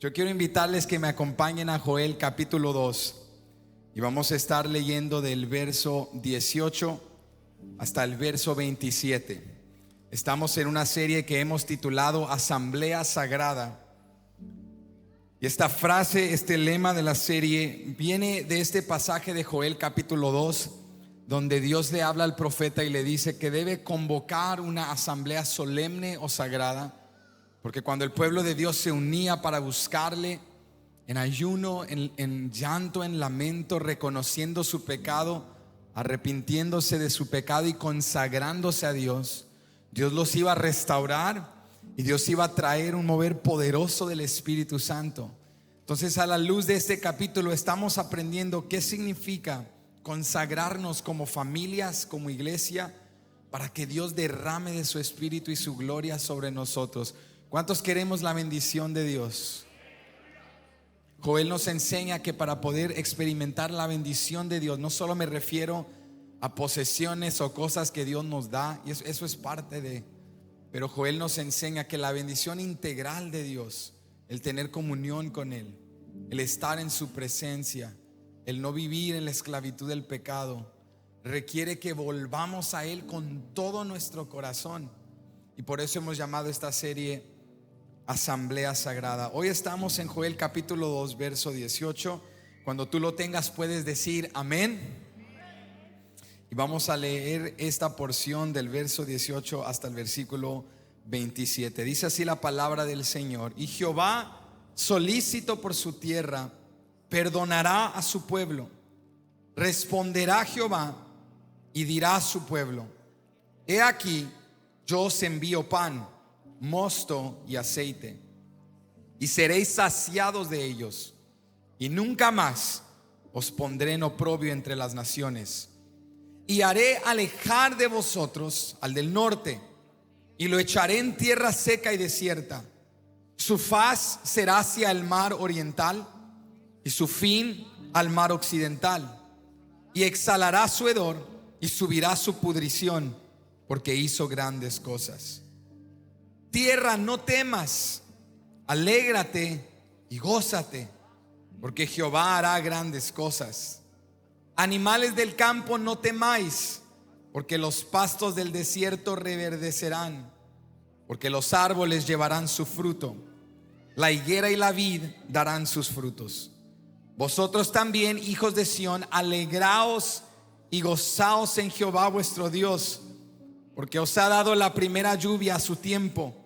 Yo quiero invitarles que me acompañen a Joel capítulo 2 y vamos a estar leyendo del verso 18 hasta el verso 27. Estamos en una serie que hemos titulado Asamblea Sagrada. Y esta frase, este lema de la serie viene de este pasaje de Joel capítulo 2, donde Dios le habla al profeta y le dice que debe convocar una asamblea solemne o sagrada, porque cuando el pueblo de Dios se unía para buscarle en ayuno, en llanto, en lamento, reconociendo su pecado, arrepintiéndose de su pecado y consagrándose a Dios, Dios los iba a restaurar y Dios iba a traer un mover poderoso del Espíritu Santo. Entonces, a la luz de este capítulo estamos aprendiendo qué significa consagrarnos como familias, como iglesia, para que Dios derrame de su Espíritu y su gloria sobre nosotros. ¿Cuántos queremos la bendición de Dios? Joel nos enseña que para poder experimentar la bendición de Dios, no solo me refiero a posesiones o cosas que Dios nos da, y eso es parte de, pero Joel nos enseña que la bendición integral de Dios, el tener comunión con Él, el estar en su presencia, el no vivir en la esclavitud del pecado, requiere que volvamos a Él con todo nuestro corazón. Y por eso hemos llamado esta serie Asamblea Sagrada. Hoy estamos en Joel capítulo 2 verso 18. Cuando tú lo tengas puedes decir amén. Y vamos a leer esta porción del verso 18 hasta el versículo 27. Dice así la palabra del Señor: y Jehová, solícito por su tierra, perdonará a su pueblo. Responderá Jehová y dirá a su pueblo: he aquí, yo os envío pan, mosto y aceite, y seréis saciados de ellos, y nunca más os pondré en oprobio entre las naciones. Y haré alejar de vosotros al del norte, y lo echaré en tierra seca y desierta. Su faz será hacia el mar oriental, y su fin al mar occidental. Y exhalará su hedor, y subirá su pudrición, porque hizo grandes cosas. Tierra, no temas, alégrate y gózate, porque Jehová hará grandes cosas. Animales del campo, no temáis, porque los pastos del desierto reverdecerán, porque los árboles llevarán su fruto, la higuera y la vid darán sus frutos. Vosotros también, hijos de Sión, alegraos y gozaos en Jehová vuestro Dios, porque os ha dado la primera lluvia a su tiempo,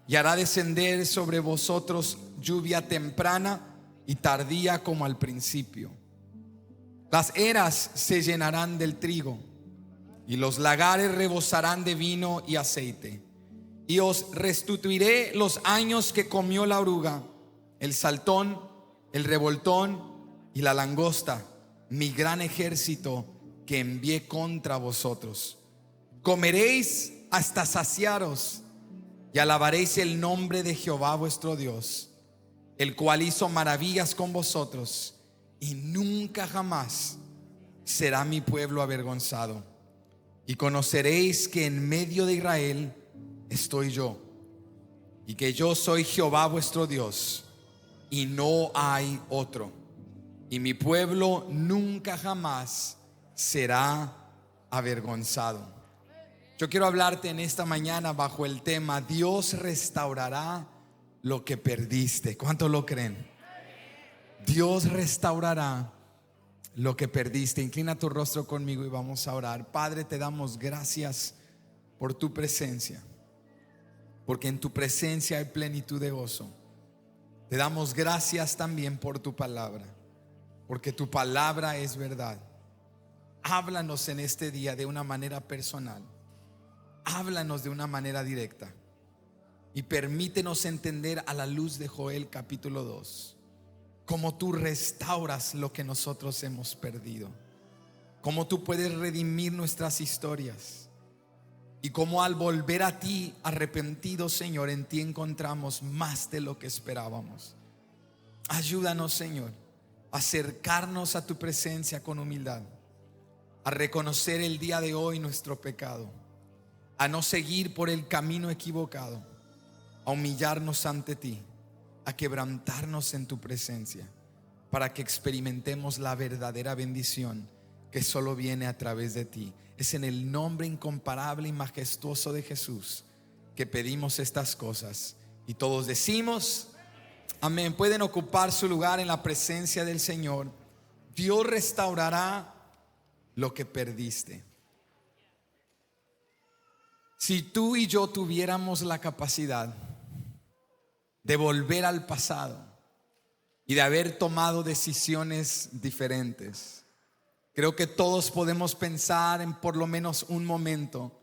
y hará descender sobre vosotros lluvia temprana y tardía como al principio. Las eras se llenarán del trigo, y los lagares rebosarán de vino y aceite. Y os restituiré los años que comió la oruga, el saltón, el revoltón y la langosta, mi gran ejército que envié contra vosotros. Comeréis hasta saciaros, y alabaréis el nombre de Jehová vuestro Dios, el cual hizo maravillas con vosotros, y nunca jamás será mi pueblo avergonzado. Y conoceréis que en medio de Israel estoy yo, y que yo soy Jehová vuestro Dios, y no hay otro. Y mi pueblo nunca jamás será avergonzado. Yo quiero hablarte en esta mañana bajo el tema: Dios restaurará lo que perdiste. ¿Cuántos lo creen? Dios restaurará lo que perdiste. Inclina tu rostro conmigo y vamos a orar. Padre, te damos gracias por tu presencia, porque en tu presencia hay plenitud de gozo. Te damos gracias también por tu palabra, porque tu palabra es verdad. Háblanos en este día de una manera personal. Háblanos de una manera directa y permítenos entender a la luz de Joel capítulo 2 cómo tú restauras lo que nosotros hemos perdido, cómo tú puedes redimir nuestras historias, y cómo al volver a ti arrepentidos, Señor, en ti encontramos más de lo que esperábamos. Ayúdanos, Señor, a acercarnos a tu presencia con humildad, a reconocer el día de hoy nuestro pecado, a no seguir por el camino equivocado, a humillarnos ante ti a quebrantarnos en tu presencia para que experimentemos la verdadera bendición que solo viene a través de ti. Es en el nombre incomparable y majestuoso de Jesús que pedimos estas cosas. Y todos decimos amén. Pueden ocupar su lugar en la presencia del Señor. Dios restaurará lo que perdiste. Si tú y yo tuviéramos la capacidad de volver al pasado y de haber tomado decisiones diferentes, creo que todos podemos pensar en por lo menos un momento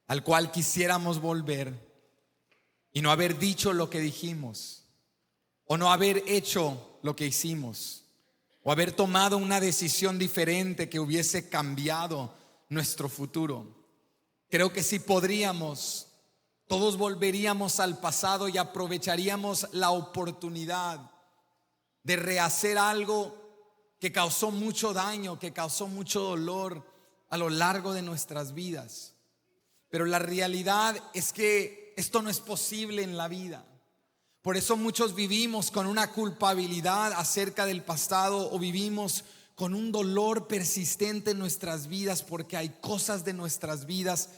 al cual quisiéramos volver y no haber dicho lo que dijimos, o no haber hecho lo que hicimos, o haber tomado una decisión diferente que hubiese cambiado nuestro futuro. Creo que si podríamos, todos volveríamos al pasado y aprovecharíamos la oportunidad de rehacer algo que causó mucho daño, que causó mucho dolor a lo largo de nuestras vidas. Pero la realidad es que esto no es posible en la vida. Por eso muchos vivimos con una culpabilidad acerca del pasado, o vivimos con un dolor persistente en nuestras vidas, porque hay cosas de nuestras vidas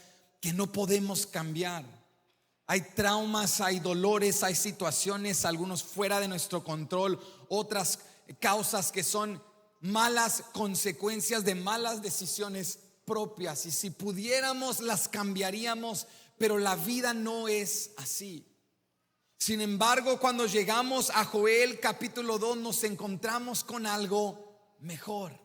que no podemos cambiar. Hay traumas, hay dolores, hay situaciones, algunos fuera de nuestro control, otras causas que son malas consecuencias de malas decisiones propias, y si pudiéramos las cambiaríamos, pero la vida no es así. Sin embargo, cuando llegamos a Joel capítulo 2, nos encontramos con algo mejor.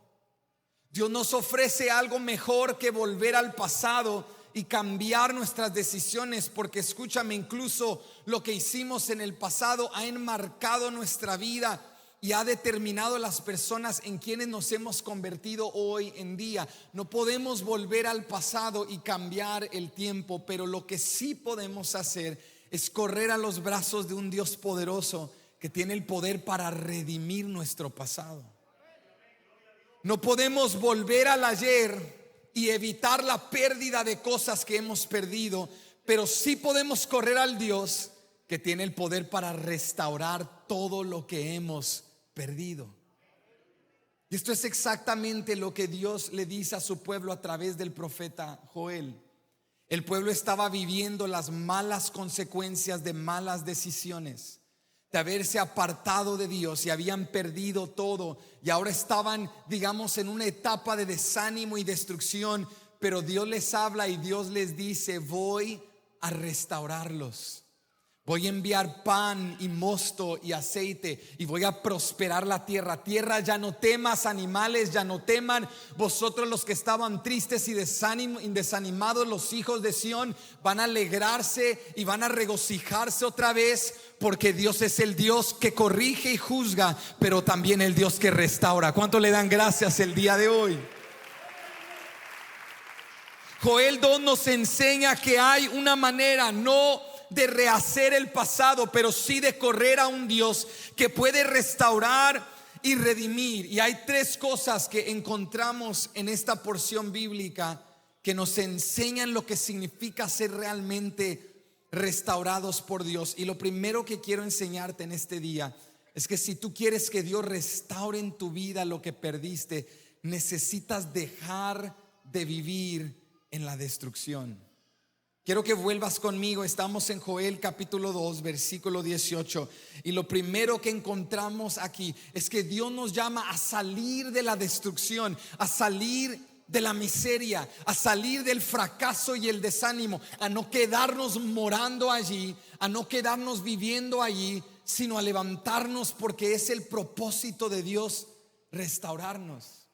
Dios nos ofrece algo mejor que volver al pasado y cambiar nuestras decisiones, porque escúchame, incluso lo que hicimos en el pasado ha enmarcado nuestra vida y ha determinado las personas en quienes nos hemos convertido hoy en día. No podemos volver al pasado y cambiar el tiempo, pero lo que sí podemos hacer es correr a los brazos de un Dios poderoso que tiene el poder para redimir nuestro pasado. No podemos volver al ayer y evitar la pérdida de cosas que hemos perdido, pero sí podemos correr al Dios que tiene el poder para restaurar todo lo que hemos perdido. Y esto es exactamente lo que Dios le dice a su pueblo a través del profeta Joel. El pueblo estaba viviendo las malas consecuencias de malas decisiones, de haberse apartado de Dios, y habían perdido todo, y ahora estaban, digamos, en una etapa de desánimo y destrucción. Pero Dios les habla y Dios les dice: voy a restaurarlos. Voy a enviar pan y mosto y aceite, y voy a prosperar la tierra. Tierra, ya no temas, animales, ya no teman. Vosotros los que estaban tristes y desanimados, los hijos de Sión, van a alegrarse y van a regocijarse otra vez, porque Dios es el Dios que corrige y juzga, pero también el Dios que restaura. ¿Cuánto le dan gracias el día de hoy? Joel 2 nos enseña que hay una manera, no de rehacer el pasado, pero sí de correr a un Dios que puede restaurar y redimir. Y hay tres cosas que encontramos en esta porción bíblica que nos enseñan lo que significa ser realmente restaurados por Dios. Y lo primero que quiero enseñarte en este día es que si tú quieres que Dios restaure en tu vida lo que perdiste, necesitas dejar de vivir en la destrucción. Quiero que vuelvas conmigo. Estamos en Joel capítulo 2, versículo 18. Y lo primero que encontramos aquí es que Dios nos llama a salir de la destrucción, a salir de la miseria, a salir del fracaso y el desánimo, a no quedarnos morando allí, a no quedarnos viviendo allí, sino a levantarnos, porque es el propósito de Dios restaurarnos.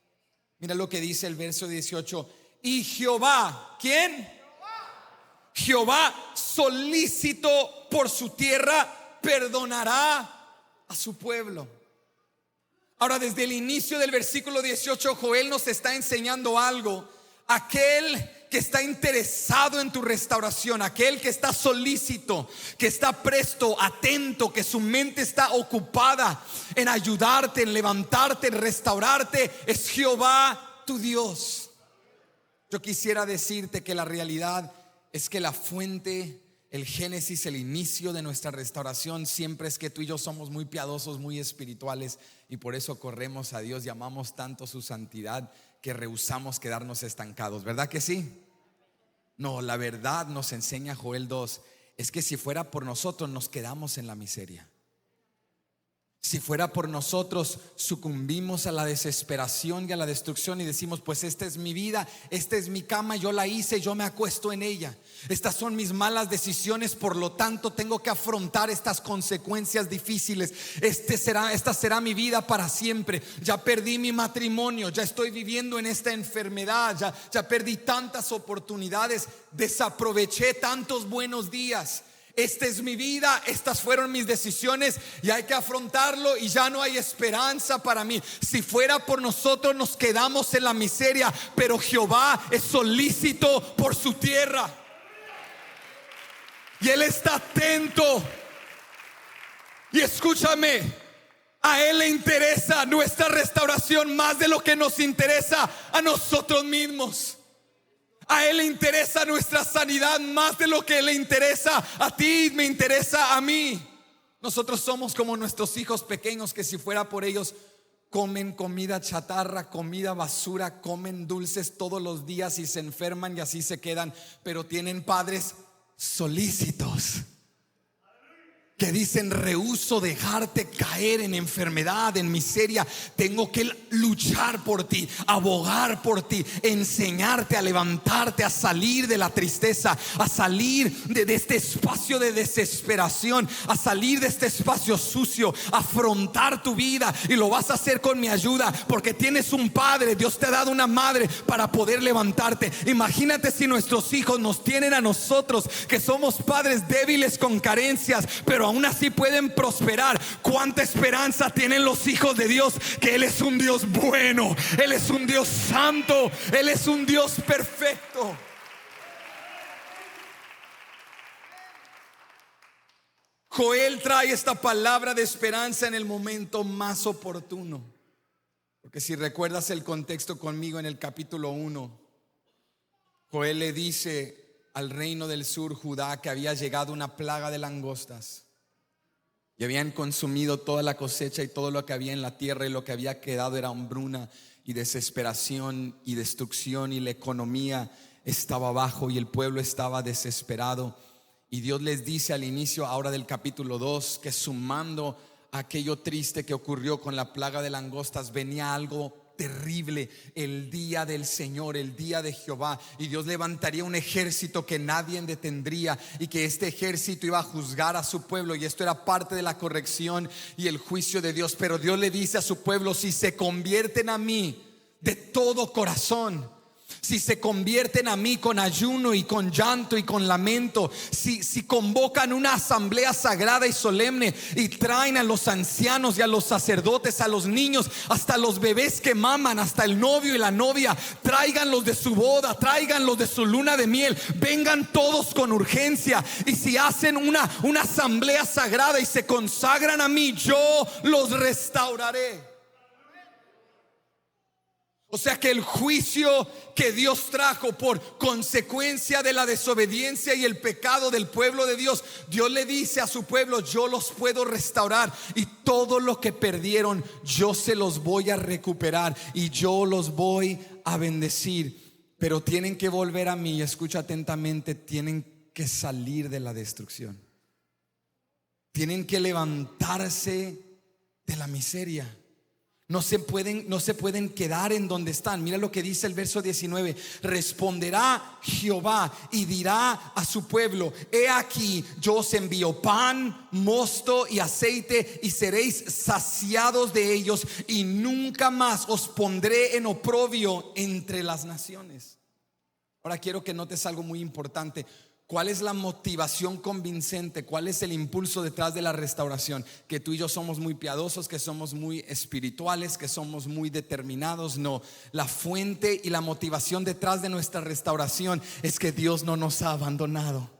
Mira lo que dice el verso 18. Y Jehová, ¿quién? Jehová, solícito por su tierra, perdonará a su pueblo. Ahora, desde el inicio del versículo 18, Joel nos está enseñando algo. Aquel que está interesado en tu restauración, aquel que está solícito, que está presto, atento, que su mente está ocupada en ayudarte, en levantarte, en restaurarte, es Jehová tu Dios. Yo quisiera decirte que la realidad es que la fuente, el génesis, el inicio de nuestra restauración siempre es que tú y yo somos muy piadosos, muy espirituales, y por eso corremos a Dios y amamos tanto su santidad que rehusamos quedarnos estancados, ¿verdad que sí? No, la verdad nos enseña Joel 2, es que si fuera por nosotros nos quedamos en la miseria. Si fuera por nosotros, sucumbimos a la desesperación y a la destrucción y decimos, pues esta es mi vida, esta es mi cama, yo la hice, yo me acuesto en ella. Estas son mis malas decisiones, por lo tanto tengo que afrontar estas consecuencias difíciles. Esta será mi vida para siempre. Ya perdí mi matrimonio, ya estoy viviendo en esta enfermedad, ya perdí tantas oportunidades, desaproveché tantos buenos días. Esta es mi vida, estas fueron mis decisiones y hay que afrontarlo y ya no hay esperanza para mí. Si fuera por nosotros nos quedamos en la miseria, pero Jehová es solícito por su tierra y Él está atento. Y escúchame, a Él le interesa nuestra restauración más de lo que nos interesa a nosotros mismos. A Él le interesa nuestra sanidad más de lo que le interesa a ti, me interesa a mí. Nosotros somos como nuestros hijos pequeños que si fuera por ellos comen comida chatarra, comida basura, comen dulces todos los días y se enferman y así se quedan. Pero tienen padres solícitos que dicen: rehúso dejarte caer en enfermedad, en miseria. Tengo que luchar por ti, abogar por ti, enseñarte a levantarte, a salir de la tristeza, a salir de este espacio de desesperación, a salir de este espacio sucio, a afrontar tu vida. Y lo vas a hacer con mi ayuda, porque tienes un padre, Dios te ha dado una madre para poder levantarte. Imagínate si nuestros hijos nos tienen a nosotros, que somos padres débiles con carencias, pero aún así pueden prosperar. Cuánta esperanza tienen los hijos de Dios, que Él es un Dios bueno, Él es un Dios santo, Él es un Dios perfecto. Joel trae esta palabra de esperanza en el momento más oportuno, porque si recuerdas el contexto conmigo, en el capítulo 1 Joel le dice al reino del sur, Judá, que había llegado una plaga de langostas y habían consumido toda la cosecha y todo lo que había en la tierra, y lo que había quedado era hambruna y desesperación y destrucción, y la economía estaba abajo y el pueblo estaba desesperado. Y Dios les dice al inicio ahora del capítulo 2 que, sumando aquello triste que ocurrió con la plaga de langostas, venía algo terrible, el día del Señor, el día de Jehová. Y Dios levantaría un ejército que nadie detendría, y que este ejército iba a juzgar a su pueblo. Y esto era parte de la corrección y el juicio de Dios. Pero Dios le dice a su pueblo: si se convierten a mí de todo corazón, si se convierten a mí con ayuno y con llanto y con lamento, si convocan una asamblea sagrada y solemne y traen a los ancianos y a los sacerdotes, a los niños, hasta los bebés que maman, hasta el novio y la novia, tráiganlos de su boda, tráiganlos de su luna de miel, vengan todos con urgencia. Y si hacen una asamblea sagrada y se consagran a mí, yo los restauraré. O sea que el juicio que Dios trajo por consecuencia de la desobediencia y el pecado del pueblo de Dios, Dios le dice a su pueblo: yo los puedo restaurar, y todo lo que perdieron yo se los voy a recuperar, y yo los voy a bendecir. Pero tienen que volver a mí, escucha atentamente, tienen que salir de la destrucción, tienen que levantarse de la miseria. No se pueden quedar en donde están. Mira lo que dice el verso 19: responderá Jehová y dirá a su pueblo: he aquí, yo os envío pan, mosto y aceite, y seréis saciados de ellos, y nunca más os pondré en oprobio entre las naciones. Ahora quiero que notes algo muy importante. ¿Cuál es la motivación convincente? ¿Cuál es el impulso detrás de la restauración? Que tú y yo somos muy piadosos, que somos muy espirituales, que somos muy determinados. No, la fuente y la motivación detrás de nuestra restauración es que Dios no nos ha abandonado.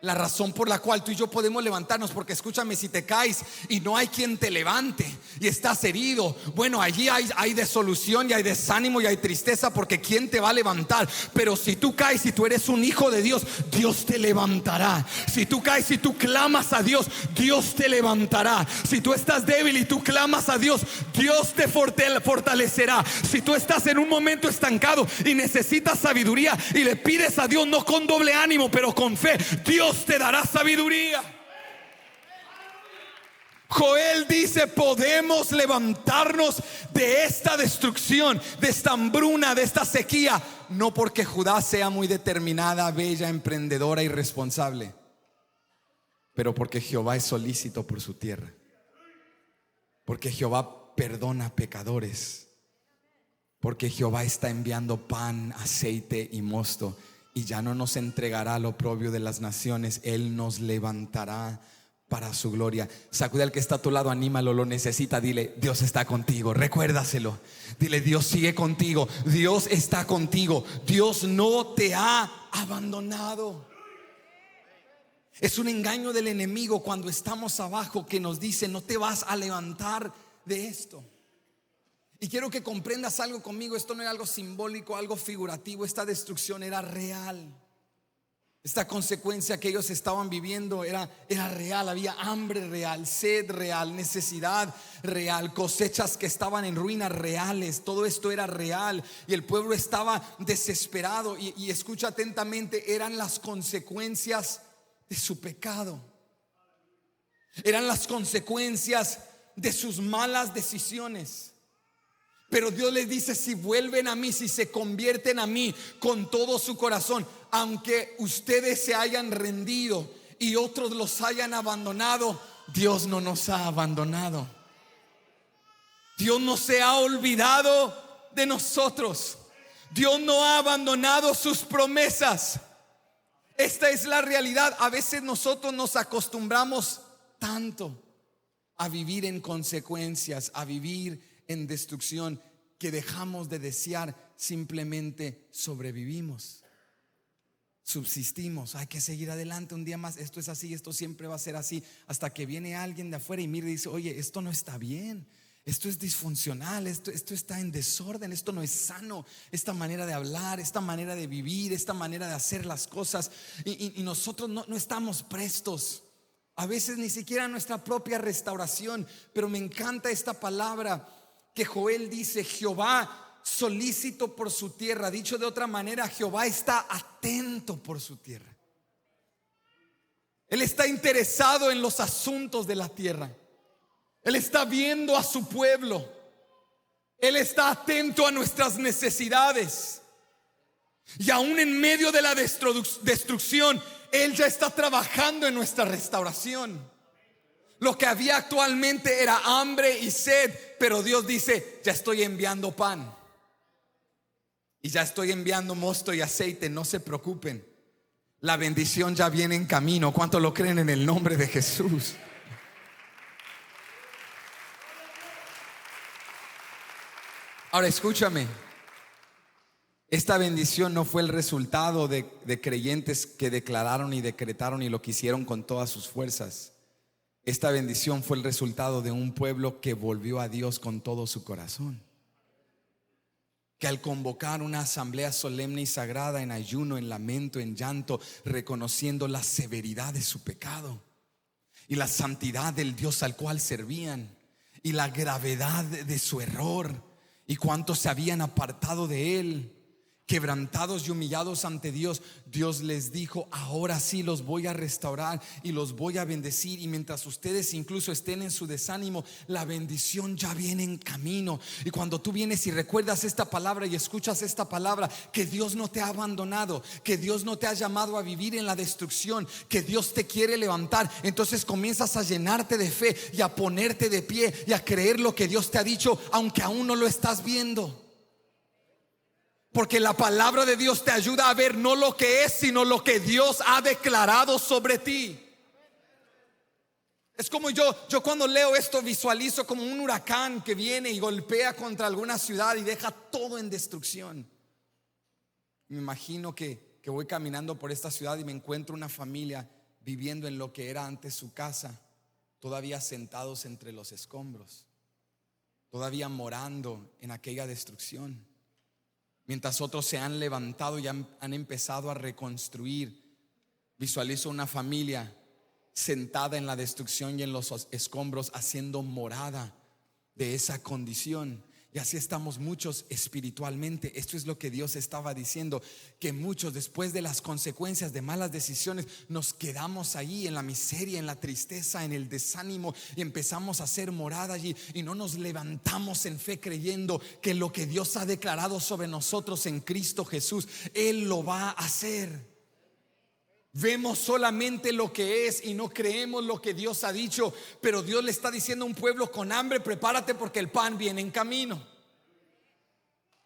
La razón por la cual tú y yo podemos levantarnos, porque escúchame, si te caes y no hay quien te levante y estás herido, bueno, allí hay desolución y hay desánimo y hay tristeza, porque ¿quién te va a levantar? Pero si tú caes y tú eres un hijo de Dios, Dios te levantará. Si tú caes y tú clamas a Dios, Dios te levantará. Si tú estás débil y tú clamas a Dios, Dios te fortalecerá. Si tú estás en un momento estancado y necesitas sabiduría y le pides a Dios, no con doble ánimo, pero con fe, Dios te dará sabiduría. Joel dice: podemos levantarnos de esta destrucción, de esta hambruna, de esta sequía, no porque Judá sea muy determinada, bella, emprendedora y responsable, pero porque Jehová es solícito por su tierra, porque Jehová perdona pecadores, porque Jehová está enviando pan, aceite y mosto, y ya no nos entregará al oprobio de las naciones. Él nos levantará para su gloria. Sacude al que está a tu lado, anímalo, lo necesita. Dile: Dios está contigo, recuérdaselo. Dile: Dios sigue contigo, Dios está contigo, Dios no te ha abandonado. Es un engaño del enemigo cuando estamos abajo, que nos dice: no te vas a levantar de esto. Y quiero que comprendas algo conmigo. Esto no era algo simbólico, algo figurativo. Esta destrucción era real. Esta consecuencia que ellos estaban viviendo era real. Había hambre real, sed real, necesidad real, cosechas que estaban en ruinas reales. Todo esto era real y el pueblo estaba desesperado. Y escucha atentamente, eran las consecuencias de su pecado. Eran las consecuencias de sus malas decisiones. Pero Dios les dice: si vuelven a mí, si se convierten a mí con todo su corazón, aunque ustedes se hayan rendido y otros los hayan abandonado, Dios no nos ha abandonado. Dios no se ha olvidado de nosotros. Dios no ha abandonado sus promesas. Esta es la realidad. A veces nosotros nos acostumbramos tanto a vivir en consecuencias, a vivir en destrucción, que dejamos de desear, simplemente sobrevivimos, subsistimos. Hay que seguir adelante un día más. Esto es así, esto siempre va a ser así, hasta que viene alguien de afuera y mira y dice: oye, esto no está bien, esto es disfuncional, esto está en desorden, esto no es sano, esta manera de hablar, esta manera de vivir, esta manera de hacer las cosas. Y nosotros no estamos prestos, a veces ni siquiera nuestra propia restauración. Pero me encanta esta palabra que Joel dice: Jehová solícito por su tierra. Dicho de otra manera, Jehová está atento por su tierra. Él está interesado en los asuntos de la tierra. Él está viendo a su pueblo. Él está atento a nuestras necesidades. Y aún en medio de la destrucción, Él ya está trabajando en nuestra restauración. Lo que había actualmente era hambre y sed, pero Dios dice: ya estoy enviando pan y ya estoy enviando mosto y aceite. No se preocupen, la bendición ya viene en camino. ¿Cuántos lo creen en el nombre de Jesús? Ahora escúchame, esta bendición no fue el resultado de creyentes que declararon y decretaron y lo quisieron con todas sus fuerzas. Esta bendición fue el resultado de un pueblo que volvió a Dios con todo su corazón, que al convocar una asamblea solemne y sagrada, en ayuno, en lamento, en llanto, reconociendo la severidad de su pecado y la santidad del Dios al cual servían, y la gravedad de su error, y cuántos se habían apartado de Él, quebrantados y humillados ante Dios, Dios les dijo: ahora sí los voy a restaurar y los voy a bendecir. Y mientras ustedes incluso estén en su desánimo, la bendición ya viene en camino. Y cuando tú vienes y recuerdas esta palabra y escuchas esta palabra, que Dios no te ha abandonado, que Dios no te ha llamado a vivir en la destrucción, que Dios te quiere levantar, entonces comienzas a llenarte de fe y a ponerte de pie y a creer lo que Dios te ha dicho, aunque aún no lo estás viendo. Porque la palabra de Dios te ayuda a ver no lo que es, sino lo que Dios ha declarado sobre ti. Es como yo cuando leo esto visualizo como un huracán que viene y golpea contra alguna ciudad y deja todo en destrucción. Me imagino que voy caminando por esta ciudad y me encuentro una familia viviendo en lo que era antes su casa, todavía sentados entre los escombros, todavía morando en aquella destrucción, mientras otros se han levantado y han empezado a reconstruir. Visualizo una familia sentada en la destrucción y en los escombros, haciendo morada de esa condición. Y así estamos muchos espiritualmente. Esto es lo que Dios estaba diciendo, que muchos, después de las consecuencias de malas decisiones, nos quedamos ahí en la miseria, en la tristeza, en el desánimo, y empezamos a hacer morada allí, y no nos levantamos en fe creyendo que lo que Dios ha declarado sobre nosotros en Cristo Jesús, Él lo va a hacer. Vemos solamente lo que es y no creemos lo que Dios ha dicho. Pero Dios le está diciendo a un pueblo con hambre: prepárate porque el pan viene en camino.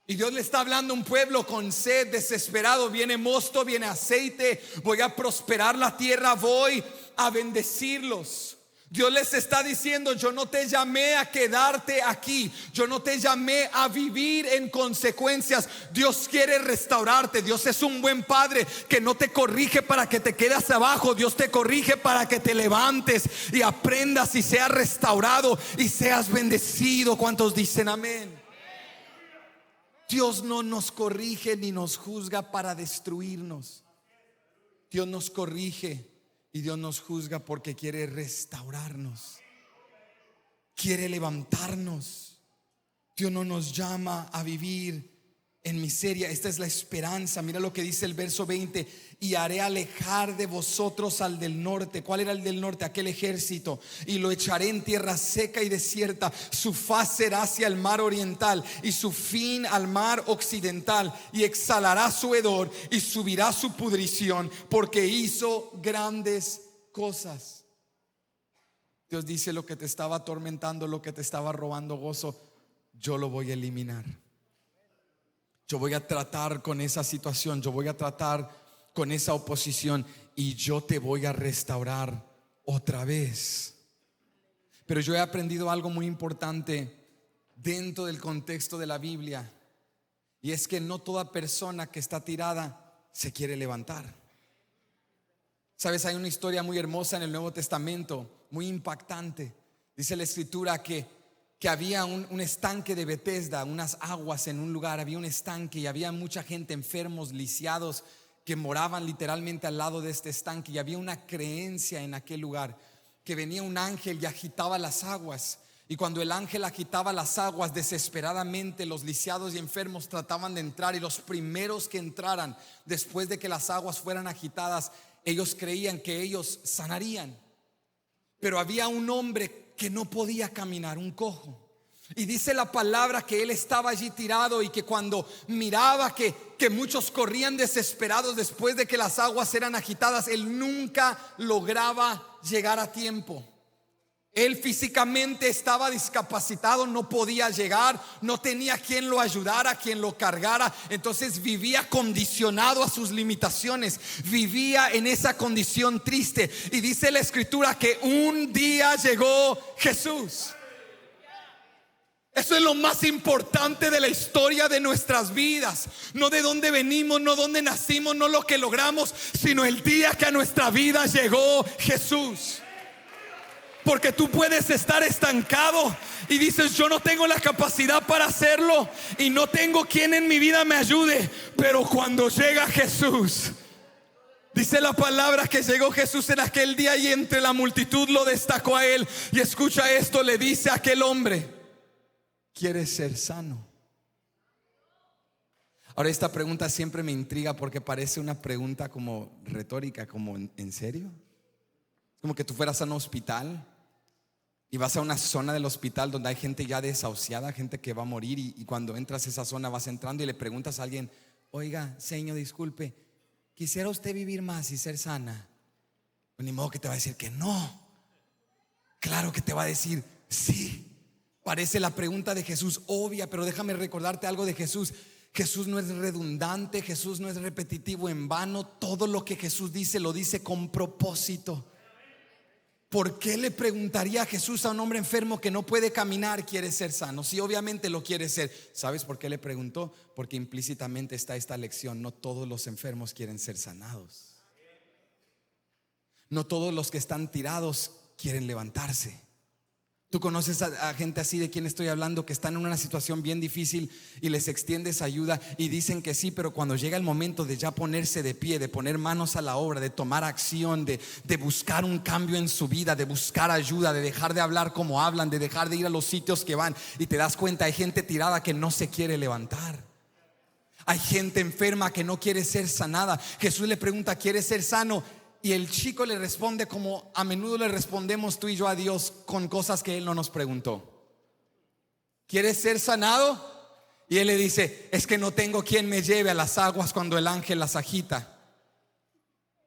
Y Dios le está hablando a un pueblo con sed, desesperado: viene mosto, viene aceite, voy a prosperar la tierra, voy a bendecirlos. Dios les está diciendo: yo no te llamé a quedarte aquí, yo no te llamé a vivir en consecuencias. Dios quiere restaurarte. Dios es un buen padre que no te corrige para que te quedes abajo. Dios te corrige para que te levantes y aprendas y seas restaurado y seas bendecido. ¿Cuántos dicen amén? Dios no nos corrige ni nos juzga para destruirnos. Dios nos corrige y Dios nos juzga porque quiere restaurarnos, quiere levantarnos. Dios no nos llama a vivir en miseria. Esta es la esperanza. Mira lo que dice el verso 20: y haré alejar de vosotros al del norte. ¿Cuál era el del norte? Aquel ejército. Y lo echaré en tierra seca y desierta. Su faz será hacia el mar oriental y su fin al mar occidental. Y exhalará su hedor y subirá su pudrición, porque hizo grandes cosas. Dios dice: lo que te estaba atormentando, lo que te estaba robando gozo, yo lo voy a eliminar. Yo voy a tratar con esa situación, yo voy a tratar con esa oposición, y yo te voy a restaurar otra vez. Pero yo he aprendido algo muy importante dentro del contexto de la Biblia, y es que no toda persona que está tirada se quiere levantar. Sabes, hay una historia muy hermosa en el Nuevo Testamento, muy impactante. Dice la escritura que había un estanque de Betesda, unas aguas en un lugar. Había un estanque y había mucha gente, enfermos, lisiados, que moraban literalmente al lado de este estanque. Y había una creencia en aquel lugar, que venía un ángel y agitaba las aguas. Y cuando el ángel agitaba las aguas, desesperadamente los lisiados y enfermos trataban de entrar. Y los primeros que entraran, después de que las aguas fueran agitadas, ellos creían que ellos sanarían. Pero había un hombre que no podía caminar, un cojo. Y dice la palabra que él estaba allí tirado, y que cuando miraba que muchos corrían desesperados después de que las aguas eran agitadas, él nunca lograba llegar a tiempo. Él físicamente estaba discapacitado, no podía llegar, no tenía quien lo ayudara, quien lo cargara. Entonces vivía condicionado a sus limitaciones, vivía en esa condición triste. Y dice la escritura que un día llegó Jesús. Eso es lo más importante de la historia de nuestras vidas. No de dónde venimos, no dónde nacimos, no lo que logramos, sino el día que a nuestra vida llegó Jesús. Porque tú puedes estar estancado y dices: yo no tengo la capacidad para hacerlo y no tengo quien en mi vida me ayude. Pero cuando llega Jesús, dice la palabra que llegó Jesús en aquel día, y entre la multitud lo destacó a él. Y escucha esto, le dice a aquel hombre: ¿quieres ser sano? Ahora, esta pregunta siempre me intriga porque parece una pregunta como retórica, como ¿en serio? Es como que tú fueras a un hospital y vas a una zona del hospital donde hay gente ya desahuciada, gente que va a morir, y cuando entras a esa zona vas entrando y le preguntas a alguien: oiga, señor, disculpe, ¿quisiera usted vivir más y ser sana? Pues ni modo que te va a decir que no. Claro que te va a decir sí. Parece la pregunta de Jesús obvia, pero déjame recordarte algo de Jesús. Jesús no es redundante, Jesús no es repetitivo en vano. Todo lo que Jesús dice lo dice con propósito. ¿Por qué le preguntaría a Jesús a un hombre enfermo que no puede caminar: ¿quiere ser sano? Sí, obviamente lo quiere ser. ¿Sabes por qué le preguntó? Porque implícitamente está esta lección: no todos los enfermos quieren ser sanados. No todos los que están tirados quieren levantarse. Tú conoces a gente así de quien estoy hablando, que están en una situación bien difícil y les extiendes ayuda y dicen que sí, pero cuando llega el momento de ya ponerse de pie, de poner manos a la obra, de tomar acción, de buscar un cambio en su vida, de buscar ayuda, de dejar de hablar como hablan, de dejar de ir a los sitios que van, y te das cuenta, hay gente tirada que no se quiere levantar. Hay gente enferma que no quiere ser sanada. Jesús le pregunta: ¿quieres ser sano? Y el chico le responde como a menudo le respondemos tú y yo a Dios con cosas que Él no nos preguntó. ¿Quieres ser sanado? Y Él le dice: es que no tengo quien me lleve a las aguas cuando el ángel las agita.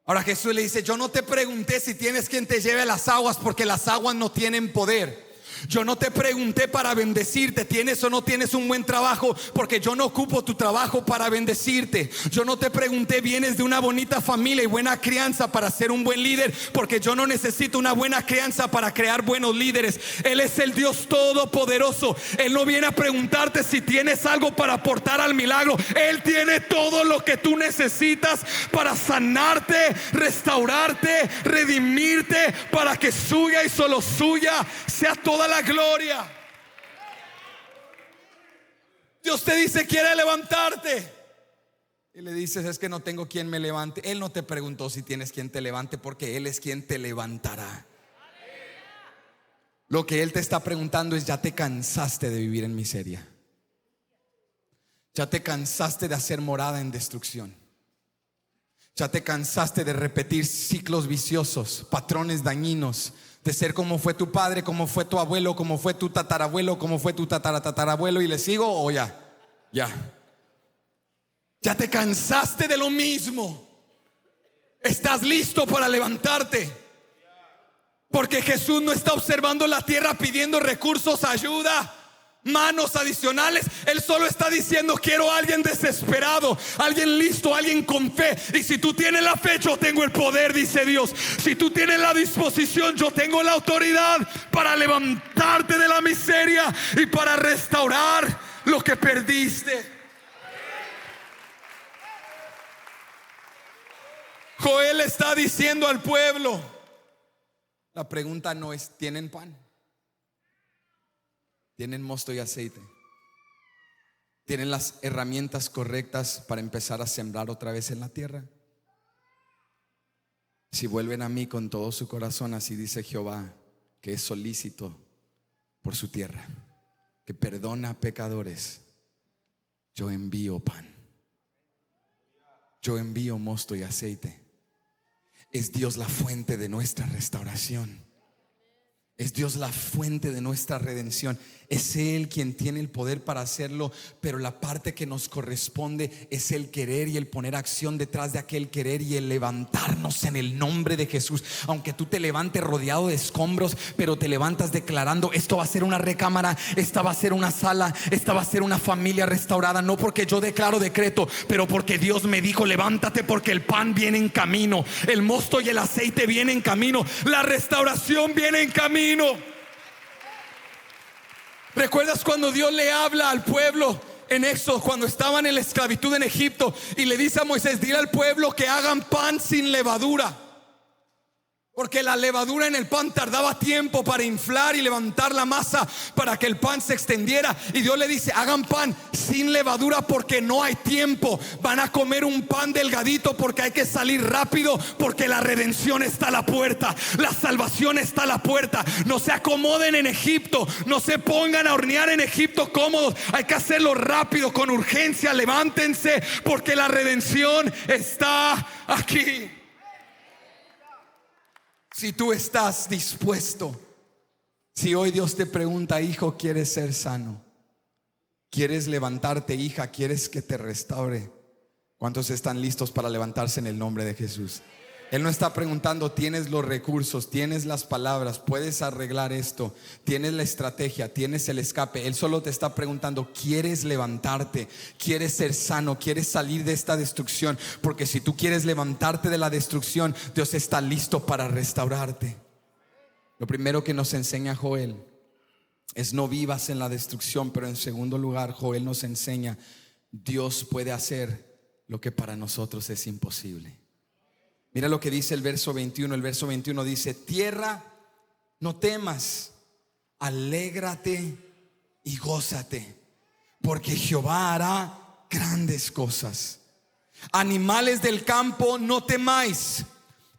Ahora Jesús le dice: yo no te pregunté si tienes quien te lleve a las aguas, porque las aguas no tienen poder. Yo no te pregunté para bendecirte, tienes o no tienes un buen trabajo, porque yo no ocupo tu trabajo para bendecirte. Yo no te pregunté, vienes de una bonita familia y buena crianza para ser un buen líder, porque yo no necesito una buena crianza para crear buenos líderes. Él es el Dios todopoderoso. Él no viene a preguntarte si tienes algo para aportar al milagro. Él tiene todo lo que tú necesitas para sanarte, restaurarte, redimirte, para que suya y solo suya sea toda la gloria. Dios te dice: quiere levantarte, y le dices: es que no tengo quien me levante. Él no te preguntó si tienes quien te levante, porque Él es quien te levantará. Lo que Él te está preguntando es: ¿ya te cansaste de vivir en miseria? ¿Ya te cansaste de hacer morada en destrucción? ¿Ya te cansaste de repetir ciclos viciosos, patrones dañinos, de ser como fue tu padre, como fue tu abuelo, como fue tu tatarabuelo, como fue tu tatarabuelo, y le sigo? ¿O ya te cansaste de lo mismo? ¿Estás listo para levantarte? Porque Jesús no está observando la tierra pidiendo recursos, ayuda, manos adicionales. Él solo está diciendo: quiero a alguien desesperado, alguien listo, alguien con fe. Y si tú tienes la fe, yo tengo el poder, dice Dios. Si tú tienes la disposición, yo tengo la autoridad para levantarte de la miseria y para restaurar lo que perdiste. Joel está diciendo al pueblo, la pregunta no es: ¿tienen pan? ¿Tienen mosto y aceite? ¿Tienen las herramientas correctas para empezar a sembrar otra vez en la tierra? Si vuelven a mí con todo su corazón, así dice Jehová, que es solícito por su tierra, que perdona a pecadores, yo envío pan, yo envío mosto y aceite. Es Dios la fuente de nuestra restauración. Es Dios la fuente de nuestra redención. Es Él quien tiene el poder para hacerlo, pero la parte que nos corresponde es el querer y el poner acción detrás de aquel querer y el levantarnos en el nombre de Jesús. Aunque tú te levantes rodeado de escombros, pero te levantas declarando: esto va a ser una recámara, esta va a ser una sala, esta va a ser una familia restaurada. No porque yo declaro decreto, pero porque Dios me dijo: levántate, porque el pan viene en camino, el mosto y el aceite vienen en camino, la restauración viene en camino. ¿Recuerdas cuando Dios le habla al pueblo en Éxodo, cuando estaban en la esclavitud en Egipto, y le dice a Moisés: dile al pueblo que hagan pan sin levadura? Porque la levadura en el pan tardaba tiempo para inflar y levantar la masa para que el pan se extendiera. Y Dios le dice: hagan pan sin levadura porque no hay tiempo. Van a comer un pan delgadito porque hay que salir rápido, porque la redención está a la puerta, la salvación está a la puerta. No se acomoden en Egipto, no se pongan a hornear en Egipto cómodos. Hay que hacerlo rápido, con urgencia. Levántense, porque la redención está aquí. Si tú estás dispuesto, si hoy Dios te pregunta: hijo, ¿quieres ser sano? ¿Quieres levantarte, hija? ¿Quieres que te restaure? ¿Cuántos están listos para levantarse en el nombre de Jesús? Él no está preguntando: tienes los recursos, tienes las palabras, puedes arreglar esto, tienes la estrategia, tienes el escape. Él solo te está preguntando: ¿quieres levantarte? ¿Quieres ser sano? ¿Quieres salir de esta destrucción? Porque si tú quieres levantarte de la destrucción, Dios está listo para restaurarte. Lo primero que nos enseña Joel es: no vivas en la destrucción. Pero en segundo lugar, Joel nos enseña: Dios puede hacer lo que para nosotros es imposible. Mira lo que dice el verso 21. El verso 21 dice: tierra, no temas, alégrate y gózate, porque Jehová hará grandes cosas. Animales del campo, no temáis,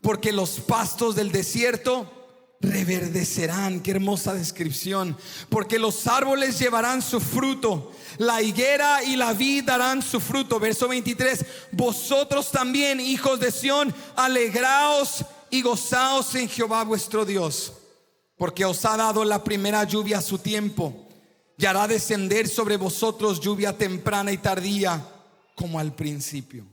porque los pastos del desierto reverdecerán. Qué hermosa descripción. Porque los árboles llevarán su fruto, la higuera y la vid darán su fruto. Verso 23: vosotros también, hijos de Sión, alegraos y gozaos en Jehová vuestro Dios, porque os ha dado la primera lluvia a su tiempo, y hará descender sobre vosotros lluvia temprana y tardía, como al principio.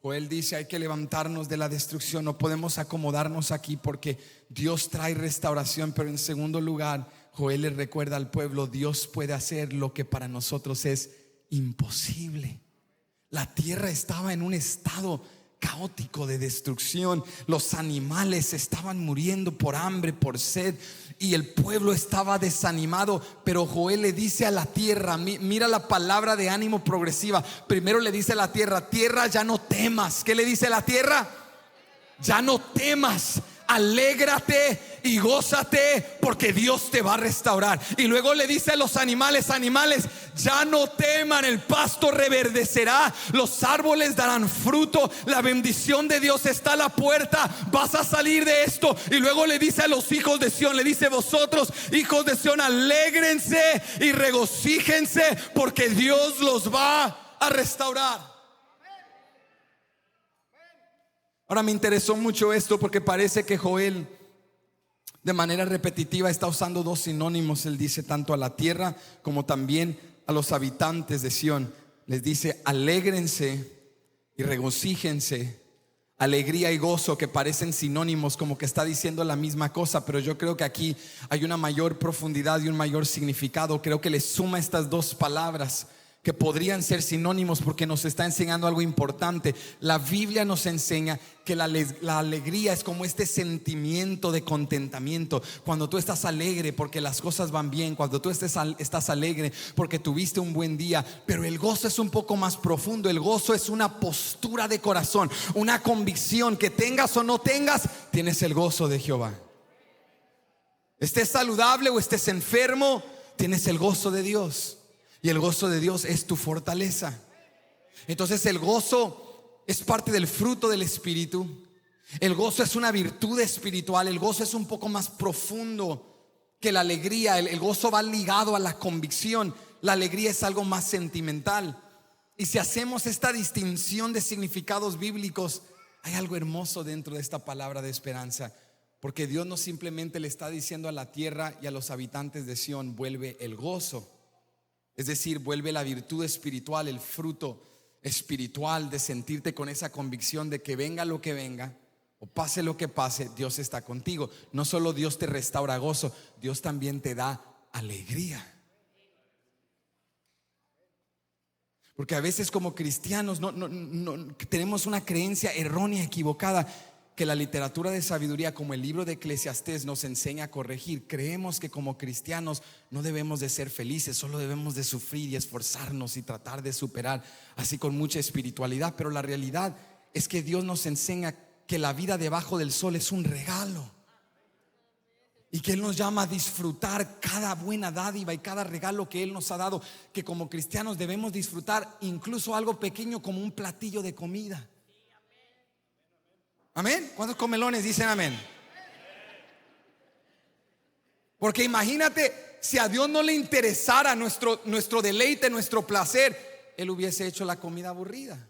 Joel dice: hay que levantarnos de la destrucción. No podemos acomodarnos aquí, porque Dios trae restauración. Pero en segundo lugar, Joel le recuerda al pueblo: Dios puede hacer lo que para nosotros es imposible. La tierra estaba en un estado caótico de destrucción. Los animales estaban muriendo por hambre, por sed, y el pueblo estaba desanimado. Pero Joel le dice a la tierra, mira la palabra de ánimo progresiva. Primero le dice a la tierra: tierra, ya no temas. ¿Qué le dice a la tierra? Ya no temas, alégrate y gózate, porque Dios te va a restaurar. Y luego le dice a los animales: animales, ya no teman, el pasto reverdecerá, los árboles darán fruto, la bendición de Dios está a la puerta, vas a salir de esto. Y luego le dice a los hijos de Sión, le dice: vosotros, hijos de Sión, alégrense y regocíjense, porque Dios los va a restaurar. Ahora, me interesó mucho esto, porque parece que Joel de manera repetitiva está usando dos sinónimos. Él dice tanto a la tierra como también a los habitantes de Sión. Les dice: alégrense y regocíjense. Alegría y gozo, que parecen sinónimos, como que está diciendo la misma cosa, pero yo creo que aquí hay una mayor profundidad y un mayor significado. Creo que le suma estas dos palabras, que podrían ser sinónimos, porque nos está enseñando algo importante. La Biblia nos enseña que la alegría es como este sentimiento de contentamiento. Cuando tú estás alegre porque las cosas van bien, cuando tú estás alegre porque tuviste un buen día. Pero el gozo es un poco más profundo. El gozo es una postura de corazón, una convicción que tengas o no tengas, tienes el gozo de Jehová. Estés saludable o estés enfermo, tienes el gozo de Dios. Y el gozo de Dios es tu fortaleza. Entonces el gozo es parte del fruto del Espíritu. El gozo es una virtud espiritual. El gozo es un poco más profundo que la alegría. El gozo va ligado a la convicción. La alegría es algo más sentimental. Y si hacemos esta distinción de significados bíblicos, hay algo hermoso dentro de esta palabra de esperanza. Porque Dios no simplemente le está diciendo a la tierra y a los habitantes de Sión: vuelve el gozo. Es decir, vuelve la virtud espiritual, el fruto espiritual de sentirte con esa convicción de que venga lo que venga o pase lo que pase, Dios está contigo. No solo Dios te restaura gozo, Dios también te da alegría. Porque a veces como cristianos no tenemos una creencia errónea, equivocada, que la literatura de sabiduría como el libro de Eclesiastés nos enseña a corregir. Creemos que como cristianos no debemos de ser felices, solo debemos de sufrir y esforzarnos y tratar de superar, así con mucha espiritualidad. Pero la realidad es que Dios nos enseña que la vida debajo del sol es un regalo, y que Él nos llama a disfrutar cada buena dádiva y cada regalo que Él nos ha dado. Que como cristianos debemos disfrutar incluso algo pequeño como un platillo de comida. Amén. ¿Cuántos comelones dicen amén? Porque imagínate, si a Dios no le interesara nuestro deleite, nuestro placer, Él hubiese hecho la comida aburrida.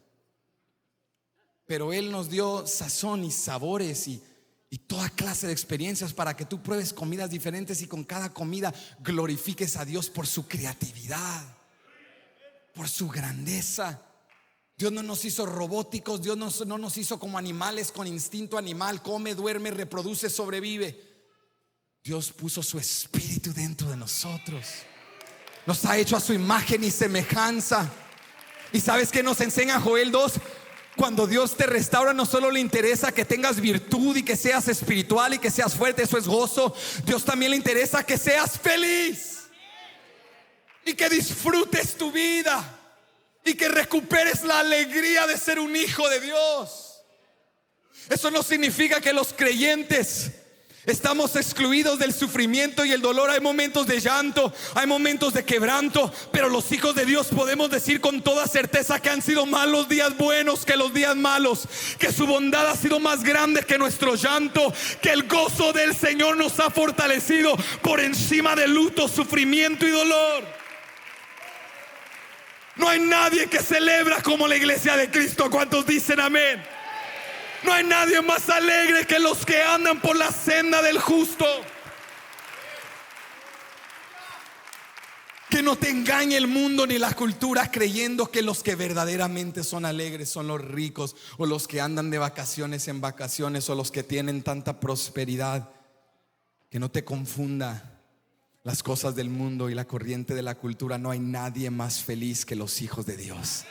Pero Él nos dio sazón y sabores y toda clase de experiencias para que tú pruebes comidas diferentes, y con cada comida glorifiques a Dios por su creatividad, por su grandeza. Dios no nos hizo robóticos. Dios no nos hizo como animales con instinto animal: come, duerme, reproduce, sobrevive. Dios puso su espíritu dentro de nosotros. Nos ha hecho a su imagen y semejanza. ¿Y sabes qué nos enseña Joel 2? Cuando Dios te restaura, no solo le interesa que tengas virtud y que seas espiritual y que seas fuerte, eso es gozo. Dios también le interesa que seas feliz y que disfrutes tu vida y que recuperes la alegría de ser un hijo de Dios. Eso no significa que los creyentes estamos excluidos del sufrimiento y el dolor. Hay momentos de llanto, hay momentos de quebranto, pero los hijos de Dios podemos decir con toda certeza que han sido más los días buenos que los días malos, que su bondad ha sido más grande que nuestro llanto, que el gozo del Señor nos ha fortalecido por encima de luto, sufrimiento y dolor. No hay nadie que celebra como la iglesia de Cristo. ¿Cuántos dicen amén? No hay nadie más alegre que los que andan por la senda del justo. Que no te engañe el mundo ni la cultura creyendo que los que verdaderamente son alegres son los ricos, o los que andan de vacaciones en vacaciones, o los que tienen tanta prosperidad. Que no te confunda las cosas del mundo y la corriente de la cultura. No hay nadie más feliz que los hijos de Dios.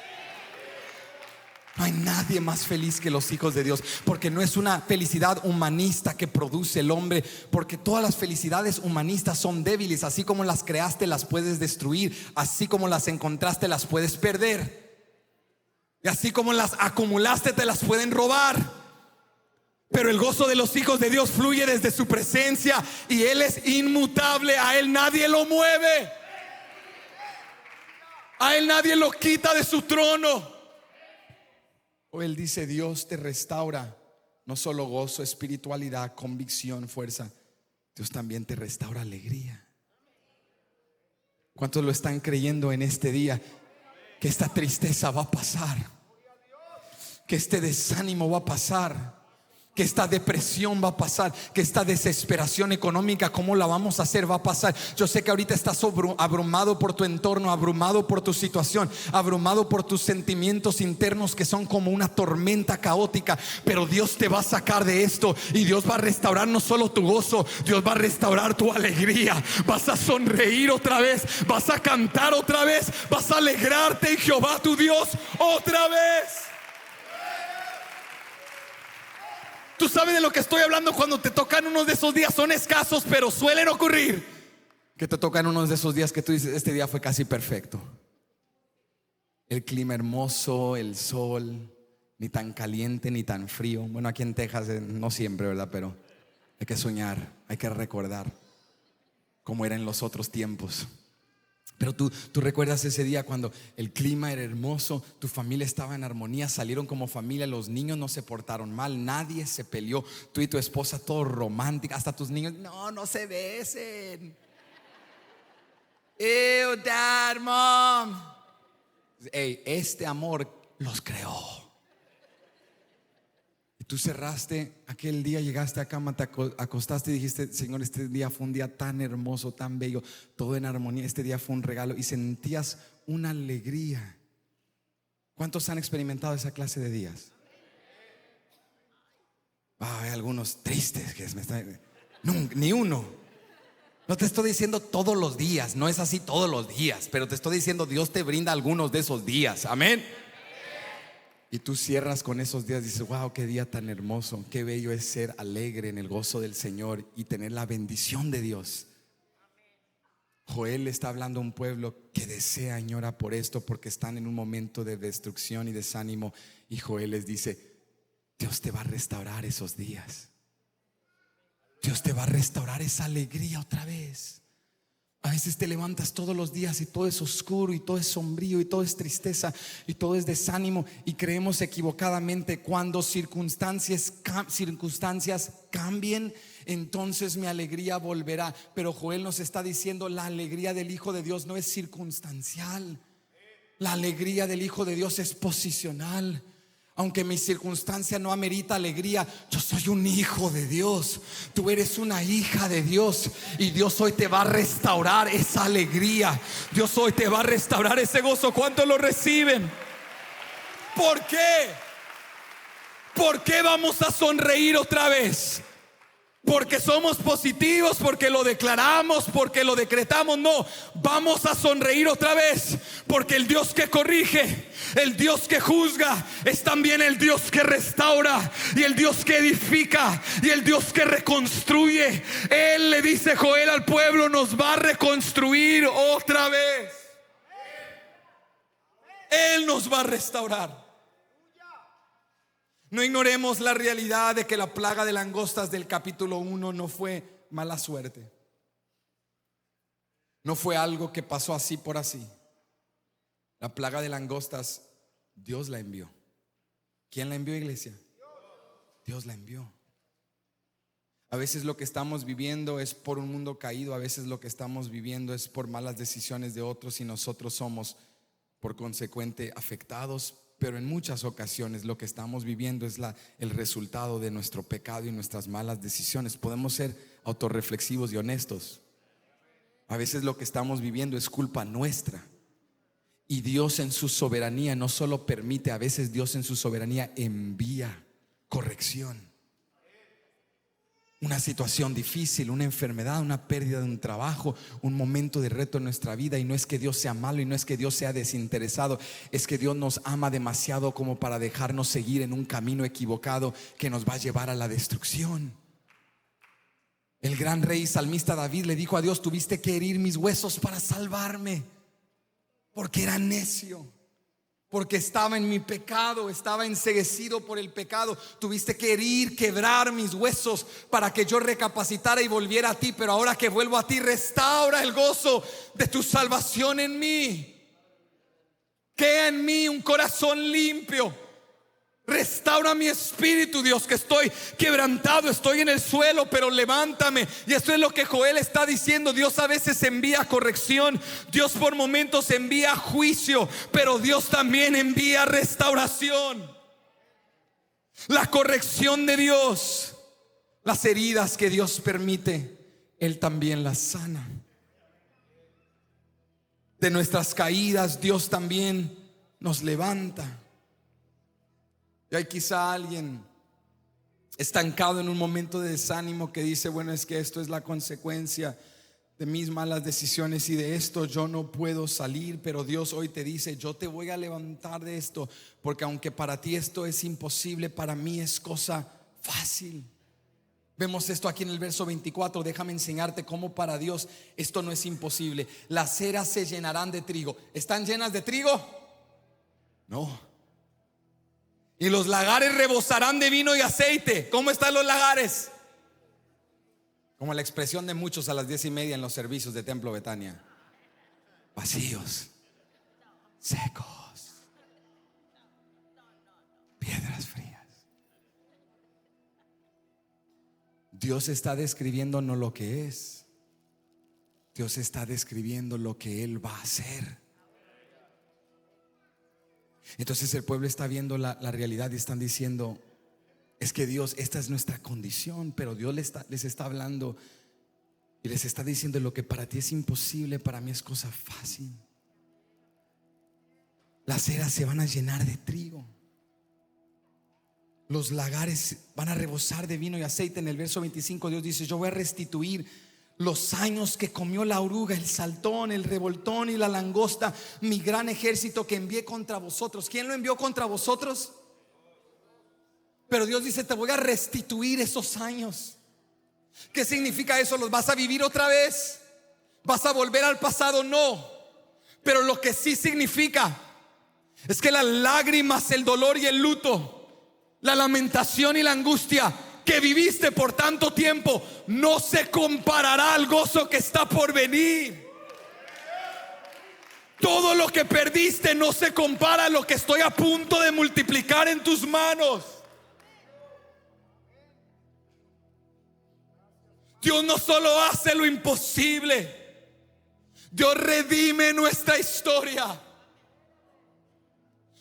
No hay nadie más feliz que los hijos de Dios, porque no es una felicidad humanista que produce el hombre, porque todas las felicidades humanistas son débiles. Así como las creaste las puedes destruir, así como las encontraste las puedes perder, y así como las acumulaste te las pueden robar. Pero el gozo de los hijos de Dios fluye desde su presencia, y Él es inmutable. A Él nadie lo mueve, a Él nadie lo quita de su trono. O Él dice: Dios te restaura no solo gozo, espiritualidad, convicción, fuerza. Dios también te restaura alegría. ¿Cuántos lo están creyendo en este día? Que esta tristeza va a pasar, que este desánimo va a pasar, que esta depresión va a pasar, que esta desesperación económica, ¿cómo la vamos a hacer? Va a pasar. Yo sé que ahorita estás abrumado por tu entorno, abrumado por tu situación, abrumado por tus sentimientos internos que son como una tormenta caótica, pero Dios te va a sacar de esto, y Dios va a restaurar no solo tu gozo, Dios va a restaurar tu alegría. Vas a sonreír otra vez, vas a cantar otra vez, vas a alegrarte en Jehová tu Dios otra vez. Tú sabes de lo que estoy hablando cuando te tocan unos de esos días. Son escasos, pero suelen ocurrir. Que te tocan unos de esos días que tú dices: este día fue casi perfecto. El clima hermoso, el sol, ni tan caliente ni tan frío. Bueno, aquí en Texas no siempre, ¿verdad? Pero hay que soñar, hay que recordar cómo era en los otros tiempos. Pero tú recuerdas ese día cuando el clima era hermoso, tu familia estaba en armonía, salieron como familia, los niños no se portaron mal, nadie se peleó, tú y tu esposa todo romántica, hasta tus niños no se besen. Ew, dad, mom. Hey, este amor los creó. Y tú cerraste aquel día, llegaste a cama, te acostaste y dijiste: Señor, este día fue un día tan hermoso, tan bello, todo en armonía. Este día fue un regalo, y sentías una alegría. ¿Cuántos han experimentado esa clase de días? Hay algunos tristes que ni uno. No te estoy diciendo todos los días, no es así todos los días, pero te estoy diciendo: Dios te brinda algunos de esos días. Amén. Y tú cierras con esos días, dices: wow, qué día tan hermoso, qué bello es ser alegre en el gozo del Señor y tener la bendición de Dios. Joel está hablando a un pueblo que desea y llora por esto, porque están en un momento de destrucción y desánimo. Y Joel les dice: Dios te va a restaurar esos días. Dios te va a restaurar esa alegría otra vez. A veces te levantas todos los días y todo es oscuro y todo es sombrío y todo es tristeza y todo es desánimo, y creemos equivocadamente: cuando circunstancias cambien, entonces mi alegría volverá. Pero Joel nos está diciendo: la alegría del Hijo de Dios no es circunstancial. La alegría del Hijo de Dios es posicional. Aunque mi circunstancia no amerita alegría, yo soy un hijo de Dios, tú eres una hija de Dios, y Dios hoy te va a restaurar esa alegría. Dios hoy te va a restaurar ese gozo. ¿Cuántos lo reciben? ¿Por qué? ¿Por qué vamos a sonreír otra vez? Porque somos positivos, porque lo declaramos, porque lo decretamos. No, vamos a sonreír otra vez, porque el Dios que corrige, el Dios que juzga, es también el Dios que restaura, y el Dios que edifica, y el Dios que reconstruye. Él le dice Joel al pueblo: nos va a reconstruir otra vez. Él nos va a restaurar. No ignoremos la realidad de que la plaga de langostas del capítulo 1 no fue mala suerte. No fue algo que pasó así por así. La plaga de langostas, Dios la envió. ¿Quién la envió, iglesia? Dios la envió. A veces lo que estamos viviendo es por un mundo caído. A veces lo que estamos viviendo es por malas decisiones de otros y nosotros somos por consecuente afectados. Pero en muchas ocasiones lo que estamos viviendo es el resultado de nuestro pecado y nuestras malas decisiones. Podemos ser autorreflexivos y honestos. A veces lo que estamos viviendo es culpa nuestra. Y Dios en su soberanía no solo permite, a veces Dios en su soberanía envía corrección. Una situación difícil, una enfermedad, una pérdida de un trabajo, un momento de reto en nuestra vida. Y no es que Dios sea malo y no es que Dios sea desinteresado. Es que Dios nos ama demasiado como para dejarnos seguir en un camino equivocado que nos va a llevar a la destrucción. El gran rey salmista David le dijo a Dios: tuviste que herir mis huesos para salvarme, porque era necio, porque estaba en mi pecado, estaba enceguecido por el pecado. Tuviste que herir, quebrar mis huesos para que yo recapacitara y volviera a ti. Pero ahora que vuelvo a ti, restaura el gozo de tu salvación en mí. Queda en mí un corazón limpio. Restaura mi espíritu, Dios, que estoy quebrantado, estoy en el suelo, pero levántame. Y esto es lo que Joel está diciendo. Dios a veces envía corrección, Dios por momentos envía juicio, pero Dios también envía restauración. La corrección de Dios, las heridas que Dios permite, Él también las sana. De nuestras caídas Dios también nos levanta. Y hay quizá alguien estancado en un momento de desánimo que dice: bueno, es que esto es la consecuencia de mis malas decisiones y de esto yo no puedo salir. Pero Dios hoy te dice: yo te voy a levantar de esto, porque aunque para ti esto es imposible, para mí es cosa fácil. Vemos esto aquí en el verso 24. Déjame enseñarte cómo para Dios esto no es imposible. Las eras se llenarán de trigo. ¿Están llenas de trigo? No. Y los lagares rebosarán de vino y aceite. ¿Cómo están los lagares? Como la expresión de muchos a las 10:30 en los servicios de Templo Betania: vacíos, secos, piedras frías. Dios está describiendo no lo que es, Dios está describiendo lo que Él va a hacer. Entonces el pueblo está viendo la realidad y están diciendo: es que Dios, esta es nuestra condición. Pero Dios les está hablando y les está diciendo: lo que para ti es imposible, para mí es cosa fácil. Las eras se van a llenar de trigo, los lagares van a rebosar de vino y aceite. En el verso 25 Dios dice: yo voy a restituir los años que comió la oruga, el saltón, el revoltón y la langosta, mi gran ejército que envié contra vosotros. ¿Quién lo envió contra vosotros? Pero Dios dice: te voy a restituir esos años. ¿Qué significa eso? ¿Los vas a vivir otra vez? ¿Vas a volver al pasado? No. Pero lo que sí significa es que las lágrimas, el dolor y el luto, la lamentación y la angustia que viviste por tanto tiempo no se comparará al gozo que está por venir. Todo lo que perdiste no se compara a lo que estoy a punto de multiplicar en tus manos. Dios no solo hace lo imposible, Dios redime nuestra historia.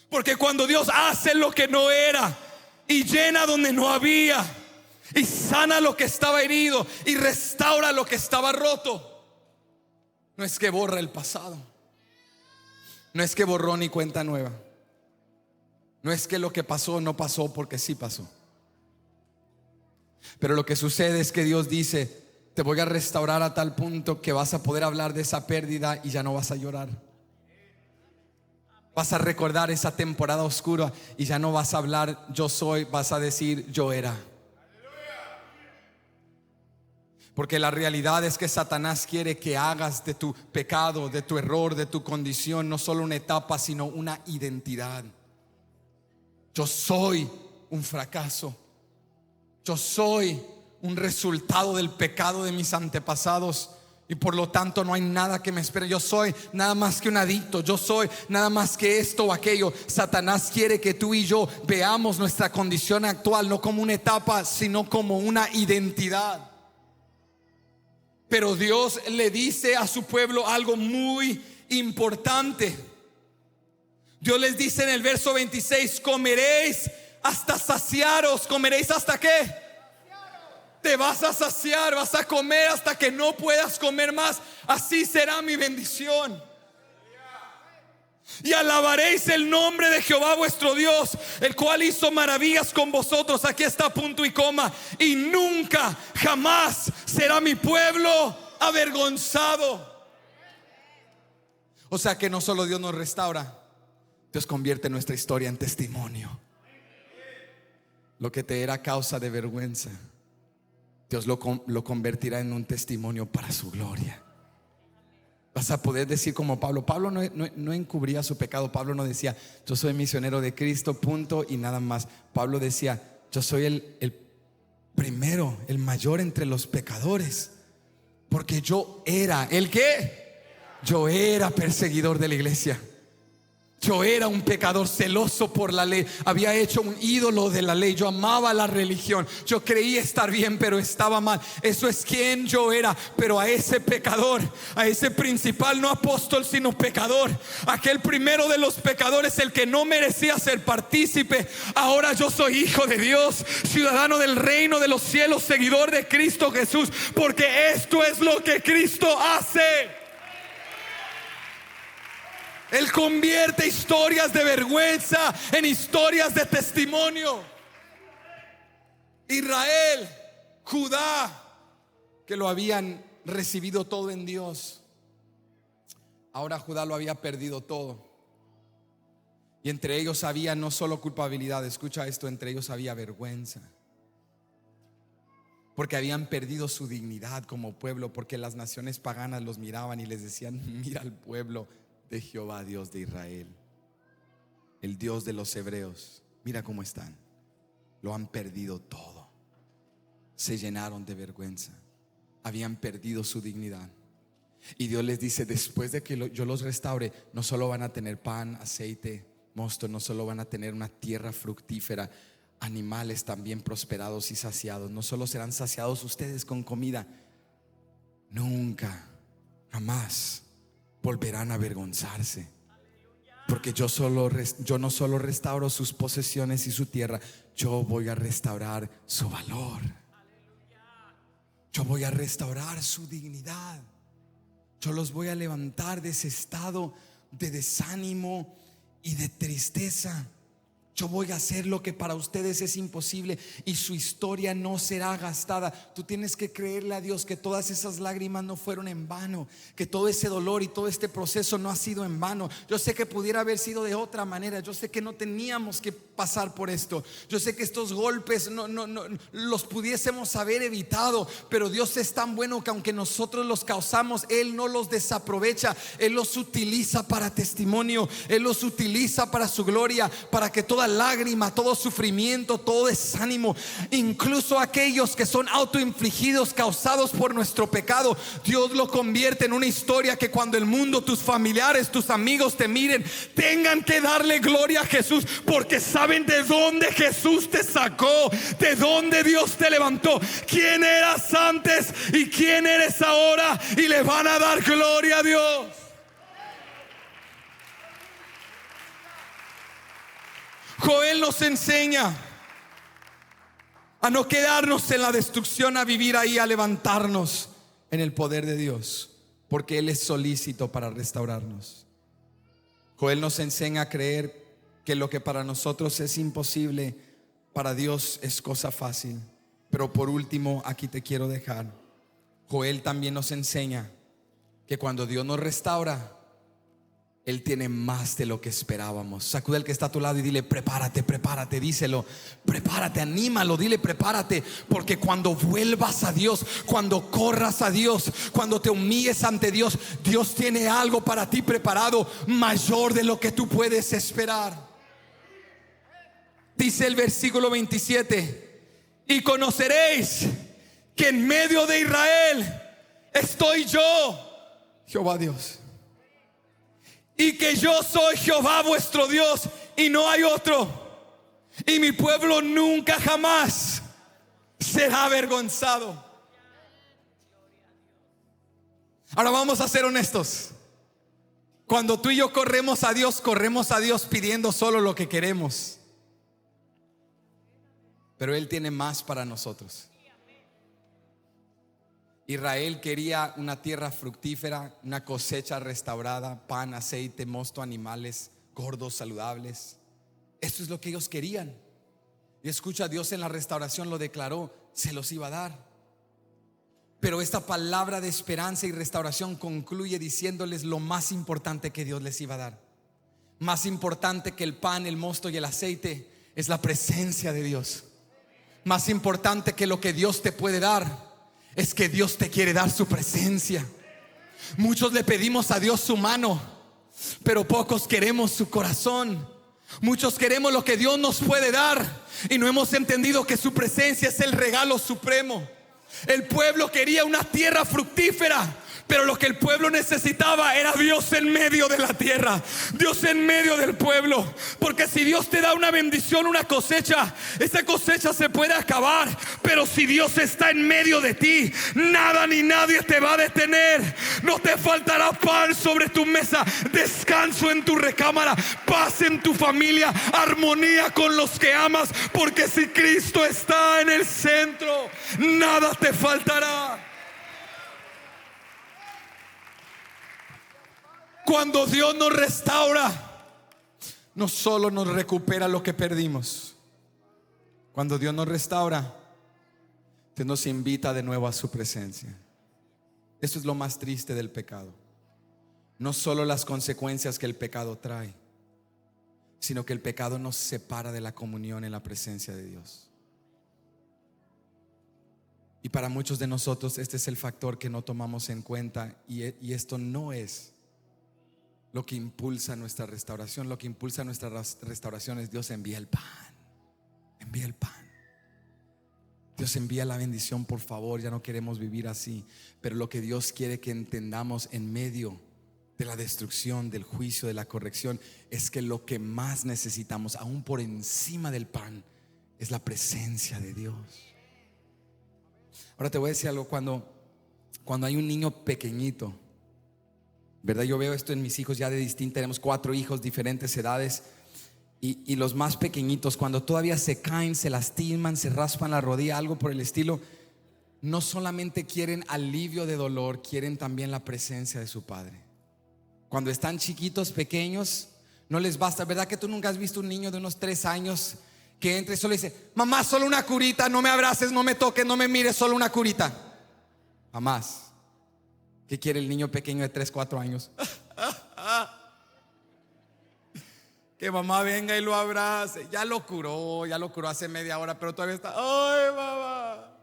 Porque cuando Dios hace lo que no era y llena donde no había, y sana lo que estaba herido y restaura lo que estaba roto, no es que borra el pasado, no es que borró ni cuenta nueva, no es que lo que pasó no pasó, porque sí pasó. Pero lo que sucede es que Dios dice: te voy a restaurar a tal punto que vas a poder hablar de esa pérdida y ya no vas a llorar. Vas a recordar esa temporada oscura y ya no vas a hablar yo soy, vas a decir yo era. Porque la realidad es que Satanás quiere que hagas de tu pecado, de tu error, de tu condición, no solo una etapa, sino una identidad. Yo soy un fracaso. Yo soy un resultado del pecado de mis antepasados y por lo tanto no hay nada que me espere. Yo soy nada más que un adicto. Yo soy nada más que esto o aquello. Satanás quiere que tú y yo veamos nuestra condición actual no como una etapa, sino como una identidad. Pero Dios le dice a su pueblo algo muy importante. Dios les dice en el verso 26: comeréis hasta saciaros. ¿Comeréis hasta qué? Te vas a saciar, vas a comer hasta que no puedas comer más. Así será mi bendición. Y alabaréis el nombre de Jehová vuestro Dios, el cual hizo maravillas con vosotros. Aquí está punto y coma. Y nunca, jamás será mi pueblo avergonzado. O sea que no solo Dios nos restaura, Dios convierte nuestra historia en testimonio. Lo que te era causa de vergüenza, Dios lo convertirá en un testimonio para su gloria. Vas a poder decir como Pablo. Pablo no encubría su pecado. Pablo no decía: yo soy misionero de Cristo, punto y nada más. Pablo decía: yo soy el primero, el mayor entre los pecadores, porque yo era, ¿el qué? Yo era perseguidor de la iglesia. Yo era un pecador celoso por la ley. Había hecho un ídolo de la ley. Yo amaba la religión. Yo creía estar bien, pero estaba mal. Eso es quien yo era. Pero a ese pecador, a ese principal, no apóstol sino pecador, aquel primero de los pecadores, el que no merecía ser partícipe, ahora yo soy hijo de Dios, ciudadano del reino de los cielos, seguidor de Cristo Jesús, porque esto es lo que Cristo hace. Él convierte historias de vergüenza en historias de testimonio. Israel, Judá, que lo habían recibido todo en Dios, ahora Judá lo había perdido todo. Y entre ellos había no solo culpabilidad, escucha esto, entre ellos había vergüenza. Porque habían perdido su dignidad como pueblo, porque las naciones paganas los miraban y les decían: mira al pueblo de Jehová, Dios de Israel, el Dios de los hebreos, mira cómo están. Lo han perdido todo. Se llenaron de vergüenza. Habían perdido su dignidad. Y Dios les dice: después de que yo los restaure, no solo van a tener pan, aceite, mosto, no solo van a tener una tierra fructífera, animales también prosperados y saciados. No solo serán saciados ustedes con comida, nunca, jamás volverán a avergonzarse, porque yo no solo restauro sus posesiones y su tierra, yo voy a restaurar su valor. Yo voy a restaurar su dignidad. Yo los voy a levantar de ese estado de desánimo y de tristeza. Yo voy a hacer lo que para ustedes es imposible, y su historia no será gastada. Tú tienes que creerle a Dios que todas esas lágrimas no fueron en vano, que todo ese dolor y todo este proceso no ha sido en vano. Yo sé que pudiera haber sido de otra manera. Yo sé que no teníamos que pasar por esto. Yo sé que estos golpes no los pudiésemos haber evitado, pero Dios es tan bueno que aunque nosotros los causamos, Él no los desaprovecha. Él los utiliza para testimonio. Él los utiliza para su gloria, para que toda lágrima, todo sufrimiento, todo desánimo, incluso aquellos que son autoinfligidos, causados por nuestro pecado, Dios lo convierte en una historia que cuando el mundo, tus familiares, tus amigos te miren, tengan que darle gloria a Jesús, porque saben de dónde Jesús te sacó, de dónde Dios te levantó, quién eras antes y quién eres ahora, y le van a dar gloria a Dios. Joel nos enseña a no quedarnos en la destrucción, a vivir ahí, a levantarnos en el poder de Dios, porque Él es solícito para restaurarnos. Joel nos enseña a creer que lo que para nosotros es imposible, para Dios es cosa fácil. Pero por último, aquí te quiero dejar, Joel también nos enseña que cuando Dios nos restaura, Él tiene más de lo que esperábamos. Sacude al que está a tu lado y dile: prepárate, prepárate, díselo, prepárate, anímalo, dile: prepárate, porque cuando vuelvas a Dios, cuando corras a Dios, cuando te humilles ante Dios, Dios tiene algo para ti preparado, mayor de lo que tú puedes esperar. Dice el versículo 27: y conoceréis que en medio de Israel estoy yo, Jehová Dios, y que yo soy Jehová vuestro Dios y no hay otro, y mi pueblo nunca jamás será avergonzado. Ahora vamos a ser honestos. Cuando tú y yo corremos a Dios pidiendo solo lo que queremos, pero Él tiene más para nosotros. Israel quería una tierra fructífera, una cosecha restaurada, pan, aceite, mosto, animales gordos, saludables. Esto es lo que ellos querían. Y escucha, Dios en la restauración lo declaró, se los iba a dar. Pero esta palabra de esperanza y restauración concluye diciéndoles lo más importante que Dios les iba a dar. Más importante que el pan, el mosto y el aceite es la presencia de Dios. Más importante que lo que Dios te puede dar es que Dios te quiere dar su presencia. Muchos le pedimos a Dios su mano, pero pocos queremos su corazón. Muchos queremos lo que Dios nos puede dar y no hemos entendido que su presencia es el regalo supremo. El pueblo quería una tierra fructífera, pero lo que el pueblo necesitaba era Dios en medio de la tierra, Dios en medio del pueblo. Porque si Dios te da una bendición, una cosecha, esa cosecha se puede acabar, pero si Dios está en medio de ti, nada ni nadie te va a detener. No te faltará pan sobre tu mesa, descanso en tu recámara, paz en tu familia, armonía con los que amas, porque si Cristo está en el centro, nada te faltará. Cuando Dios nos restaura, no solo nos recupera lo que perdimos. Cuando Dios nos restaura, Dios nos invita de nuevo a su presencia. Eso es lo más triste del pecado. No solo las consecuencias que el pecado trae, sino que el pecado nos separa de la comunión en la presencia de Dios. Y para muchos de nosotros este es el factor que no tomamos en cuenta, y esto no es lo que impulsa nuestra restauración. Lo que impulsa nuestra restauración es Dios envía el pan. Envía el pan. Dios envía la bendición, por favor. Ya no queremos vivir así. Pero lo que Dios quiere que entendamos en medio de la destrucción, del juicio, de la corrección, es que lo que más necesitamos, aún por encima del pan, es la presencia de Dios. Ahora te voy a decir algo. Cuando hay un niño pequeñito, ¿verdad? Yo veo esto en mis hijos ya de distinto. Tenemos 4 hijos, diferentes edades. Y los más pequeñitos, cuando todavía se caen, se lastiman, se raspan la rodilla, algo por el estilo, no solamente quieren alivio de dolor, quieren también la presencia de su padre. Cuando están chiquitos, pequeños, no les basta. ¿Verdad que tú nunca has visto un niño de unos 3 años que entra y solo dice: mamá, solo una curita, no me abraces, no me toques, no me mires, solo una curita? Jamás. ¿Qué quiere el niño pequeño de 3, 4 años? Que mamá venga y lo abrace. Ya lo curó hace media hora, pero todavía está: ay, mamá.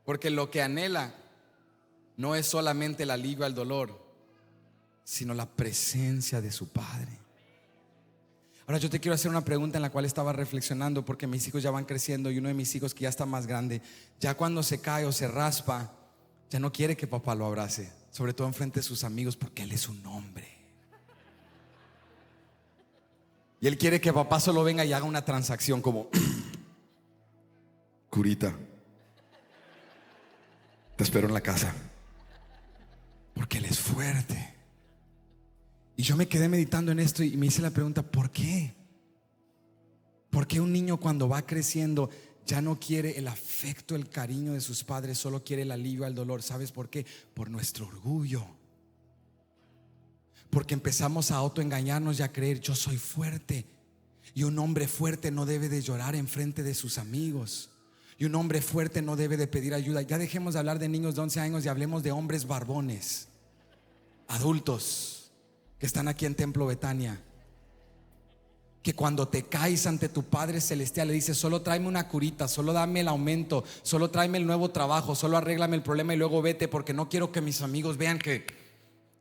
Porque lo que anhela no es solamente el alivio al dolor, sino la presencia de su padre. Ahora yo te quiero hacer una pregunta en la cual estaba reflexionando, porque mis hijos ya van creciendo, y uno de mis hijos, que ya está más grande, ya cuando se cae o se raspa, ya no quiere que papá lo abrace, sobre todo en frente de sus amigos, porque él es un hombre. Y él quiere que papá solo venga y haga una transacción como: curita, te espero en la casa. Porque él es fuerte. Y yo me quedé meditando en esto y me hice la pregunta: ¿por qué? ¿Por qué un niño cuando va creciendo ya no quiere el afecto, el cariño de sus padres, solo quiere el alivio al dolor? ¿Sabes por qué? Por nuestro orgullo. Porque empezamos a autoengañarnos y a creer: yo soy fuerte. Y un hombre fuerte no debe de llorar en frente de sus amigos. Y un hombre fuerte no debe de pedir ayuda. Ya dejemos de hablar de niños de 11 años y hablemos de hombres barbones, adultos, que están aquí en Templo Betania, que cuando te caes ante tu Padre Celestial le dices: solo tráeme una curita, solo dame el aumento, solo tráeme el nuevo trabajo, solo arréglame el problema y luego vete, porque no quiero que mis amigos vean que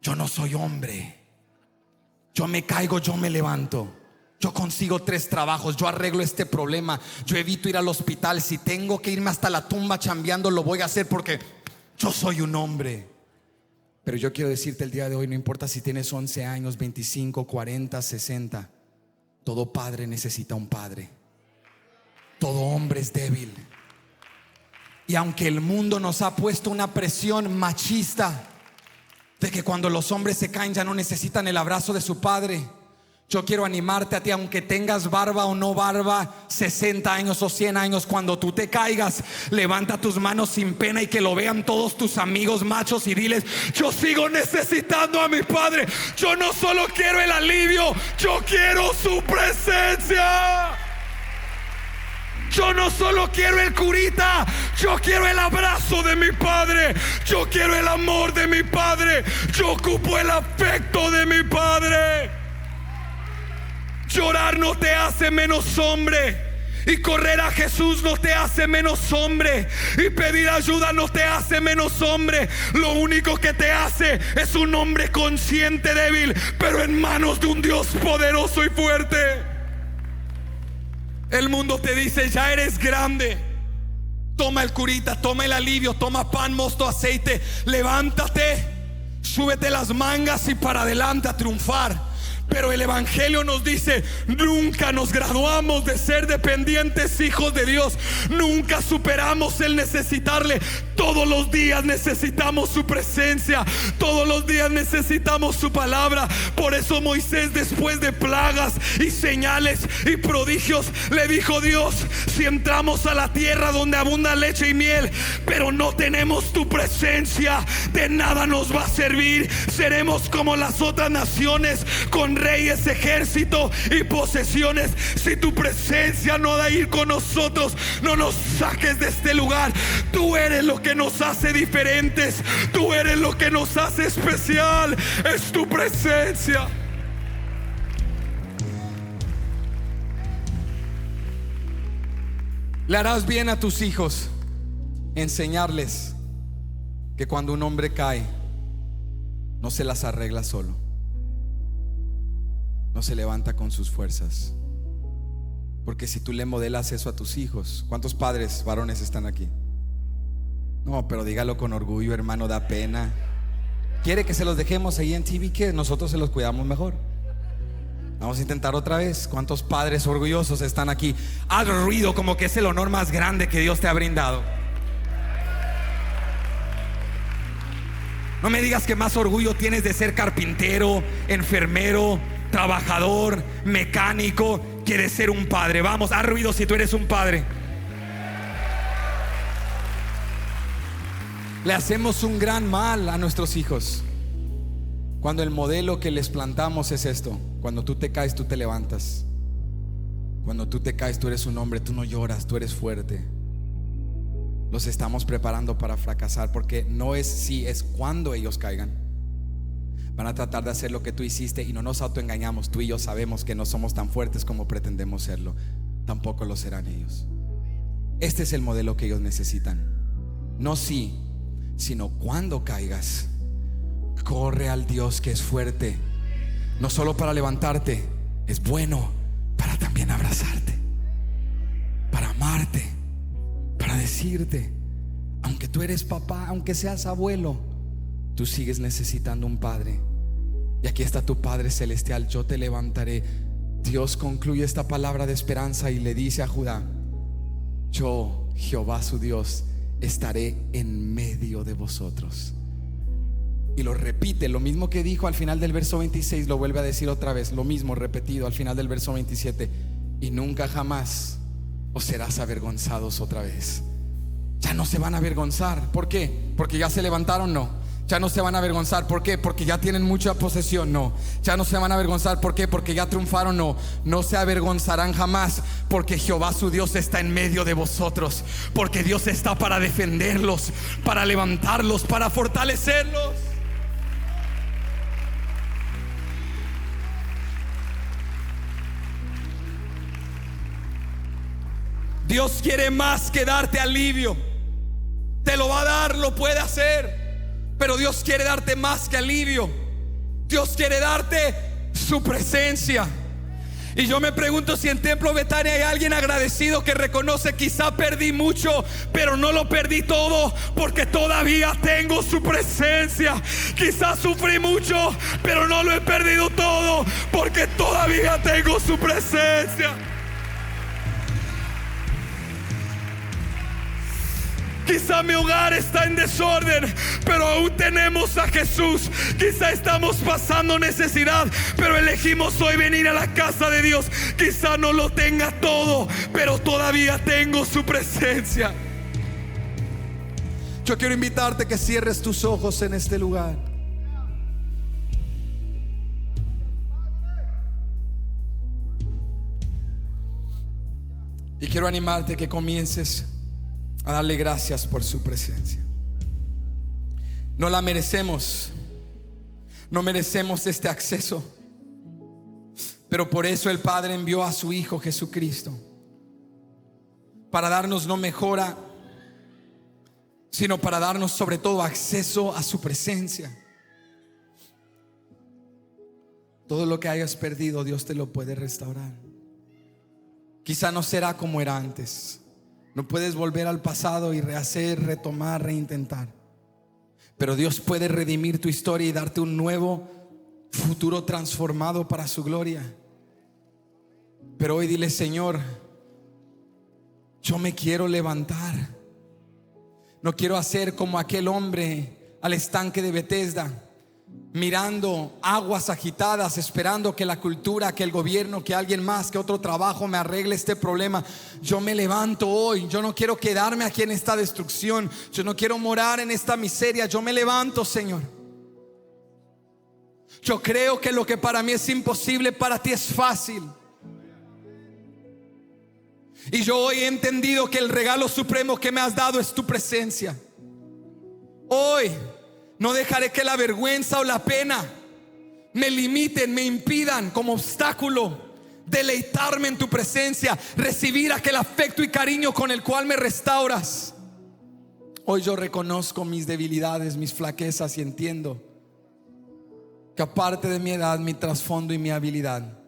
yo no soy hombre. Yo me caigo, yo me levanto. Yo consigo 3 trabajos, yo arreglo este problema, yo evito ir al hospital. Si tengo que irme hasta la tumba chambeando, lo voy a hacer porque yo soy un hombre. Pero yo quiero decirte el día de hoy, no importa si tienes 11 años, 25, 40, 60, todo padre necesita un padre. Todo hombre es débil. Y aunque el mundo nos ha puesto una presión machista de que cuando los hombres se caen ya no necesitan el abrazo de su padre, yo quiero animarte a ti, aunque tengas barba o no barba, 60 años o 100 años, cuando tú te caigas, levanta tus manos sin pena y que lo vean todos tus amigos machos y diles: yo sigo necesitando a mi padre. Yo no solo quiero el alivio, yo quiero su presencia. Yo no solo quiero el curita, yo quiero el abrazo de mi padre. Yo quiero el amor de mi padre. Yo ocupo el afecto de mi padre. Llorar no te hace menos hombre, y correr a Jesús no te hace menos hombre, y pedir ayuda no te hace menos hombre. Lo único que te hace es un hombre consciente, débil, pero en manos de un Dios poderoso y fuerte. El mundo te dice: ya eres grande, toma el curita, toma el alivio, toma pan, mosto, aceite, levántate, súbete las mangas y para adelante a triunfar. Pero el evangelio nos dice: nunca nos graduamos de ser dependientes hijos de Dios. Nunca superamos el necesitarle. Todos los días necesitamos su presencia. Todos los días necesitamos su palabra. Por eso Moisés, después de plagas y señales y prodigios, le dijo: Dios, si entramos a la tierra donde abunda leche y miel, pero no tenemos tu presencia, de nada nos va a servir. Seremos como las otras naciones, con reyes, ejército y posesiones. Si tu presencia no da ir con nosotros, no nos saques de este lugar. Tú eres lo que nos hace diferentes. Tú eres lo que nos hace especial. Es tu presencia. Le harás bien a tus hijos enseñarles que cuando un hombre cae, no se las arregla solo, no se levanta con sus fuerzas. Porque si tú le modelas eso a tus hijos, ¿cuántos padres varones están aquí? No, pero dígalo con orgullo, hermano, da pena. ¿Quiere que se los dejemos ahí en TV, que nosotros se los cuidamos mejor? Vamos a intentar otra vez. ¿Cuántos padres orgullosos están aquí? Haz ruido como que es el honor más grande que Dios te ha brindado. No me digas que más orgullo tienes de ser carpintero, enfermero, trabajador, mecánico, que de ser un padre. Vamos, haz ruido si tú eres un padre. Le hacemos un gran mal a nuestros hijos cuando el modelo que les plantamos es esto: cuando tú te caes, tú te levantas. Cuando tú te caes, tú eres un hombre, tú no lloras, tú eres fuerte. Los estamos preparando para fracasar, porque no es si, es cuando ellos caigan. Van a tratar de hacer lo que tú hiciste y no nos autoengañamos. Tú y yo sabemos que no somos tan fuertes como pretendemos serlo. Tampoco lo serán ellos. Este es el modelo que ellos necesitan. No si, sino cuando caigas, corre al Dios que es fuerte, no solo para levantarte, es bueno para también abrazarte, para amarte, para decirte: aunque tú eres papá, aunque seas abuelo, tú sigues necesitando un padre. Y aquí está tu Padre celestial: yo te levantaré. Dios concluye esta palabra de esperanza y le dice a Judá: yo, Jehová su Dios, estaré en medio de vosotros. Y lo repite, lo mismo que dijo al final del verso 26, lo vuelve a decir otra vez, lo mismo repetido al final del verso 27: y nunca jamás os serás avergonzados otra vez. Ya no se van a avergonzar. ¿Por qué? Porque ya se levantaron. No, ya no se van a avergonzar. ¿Por qué? Porque ya tienen mucha posesión. No, ya no se van a avergonzar. ¿Por qué? Porque ya triunfaron. No, no se avergonzarán jamás, porque Jehová su Dios está en medio de vosotros. Porque Dios está para defenderlos, para levantarlos, para fortalecerlos. Dios quiere más que darte alivio. Te lo va a dar, lo puede hacer, pero Dios quiere darte más que alivio. Dios quiere darte su presencia. Y yo me pregunto si en Templo Betania hay alguien agradecido que reconoce: quizá perdí mucho, pero no lo perdí todo, porque todavía tengo su presencia. Quizá sufrí mucho, pero no lo he perdido todo, porque todavía tengo su presencia. Quizá mi hogar está en desorden, pero aún tenemos a Jesús. Quizá estamos pasando necesidad, pero elegimos hoy venir a la casa de Dios. Quizá no lo tenga todo, pero todavía tengo su presencia. Yo quiero invitarte que cierres tus ojos en este lugar. Y quiero animarte que comiences a darle gracias por su presencia. No la merecemos, no merecemos este acceso, pero por eso el Padre envió a su Hijo Jesucristo, para darnos no mejora, sino para darnos sobre todo acceso a su presencia. Todo lo que hayas perdido, Dios te lo puede restaurar. Quizá no será como era antes. No puedes volver al pasado y rehacer, retomar, reintentar. Pero Dios puede redimir tu historia y darte un nuevo futuro transformado para su gloria. Pero hoy dile: Señor, yo me quiero levantar. No quiero hacer como aquel hombre al estanque de Betesda, mirando aguas agitadas, esperando que la cultura, que el gobierno, que alguien más, que otro trabajo me arregle este problema. Yo me levanto hoy. Yo no quiero quedarme aquí en esta destrucción. Yo no quiero morar en esta miseria. Yo me levanto, Señor. Yo creo que lo que para mí es imposible, para ti es fácil. Y yo hoy he entendido que el regalo supremo que me has dado es tu presencia. Hoy no dejaré que la vergüenza o la pena me limiten, me impidan como obstáculo deleitarme en tu presencia, recibir aquel afecto y cariño con el cual me restauras. Hoy yo reconozco mis debilidades, mis flaquezas, y entiendo que aparte de mi edad, mi trasfondo y mi habilidad,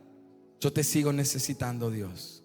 yo te sigo necesitando, Dios.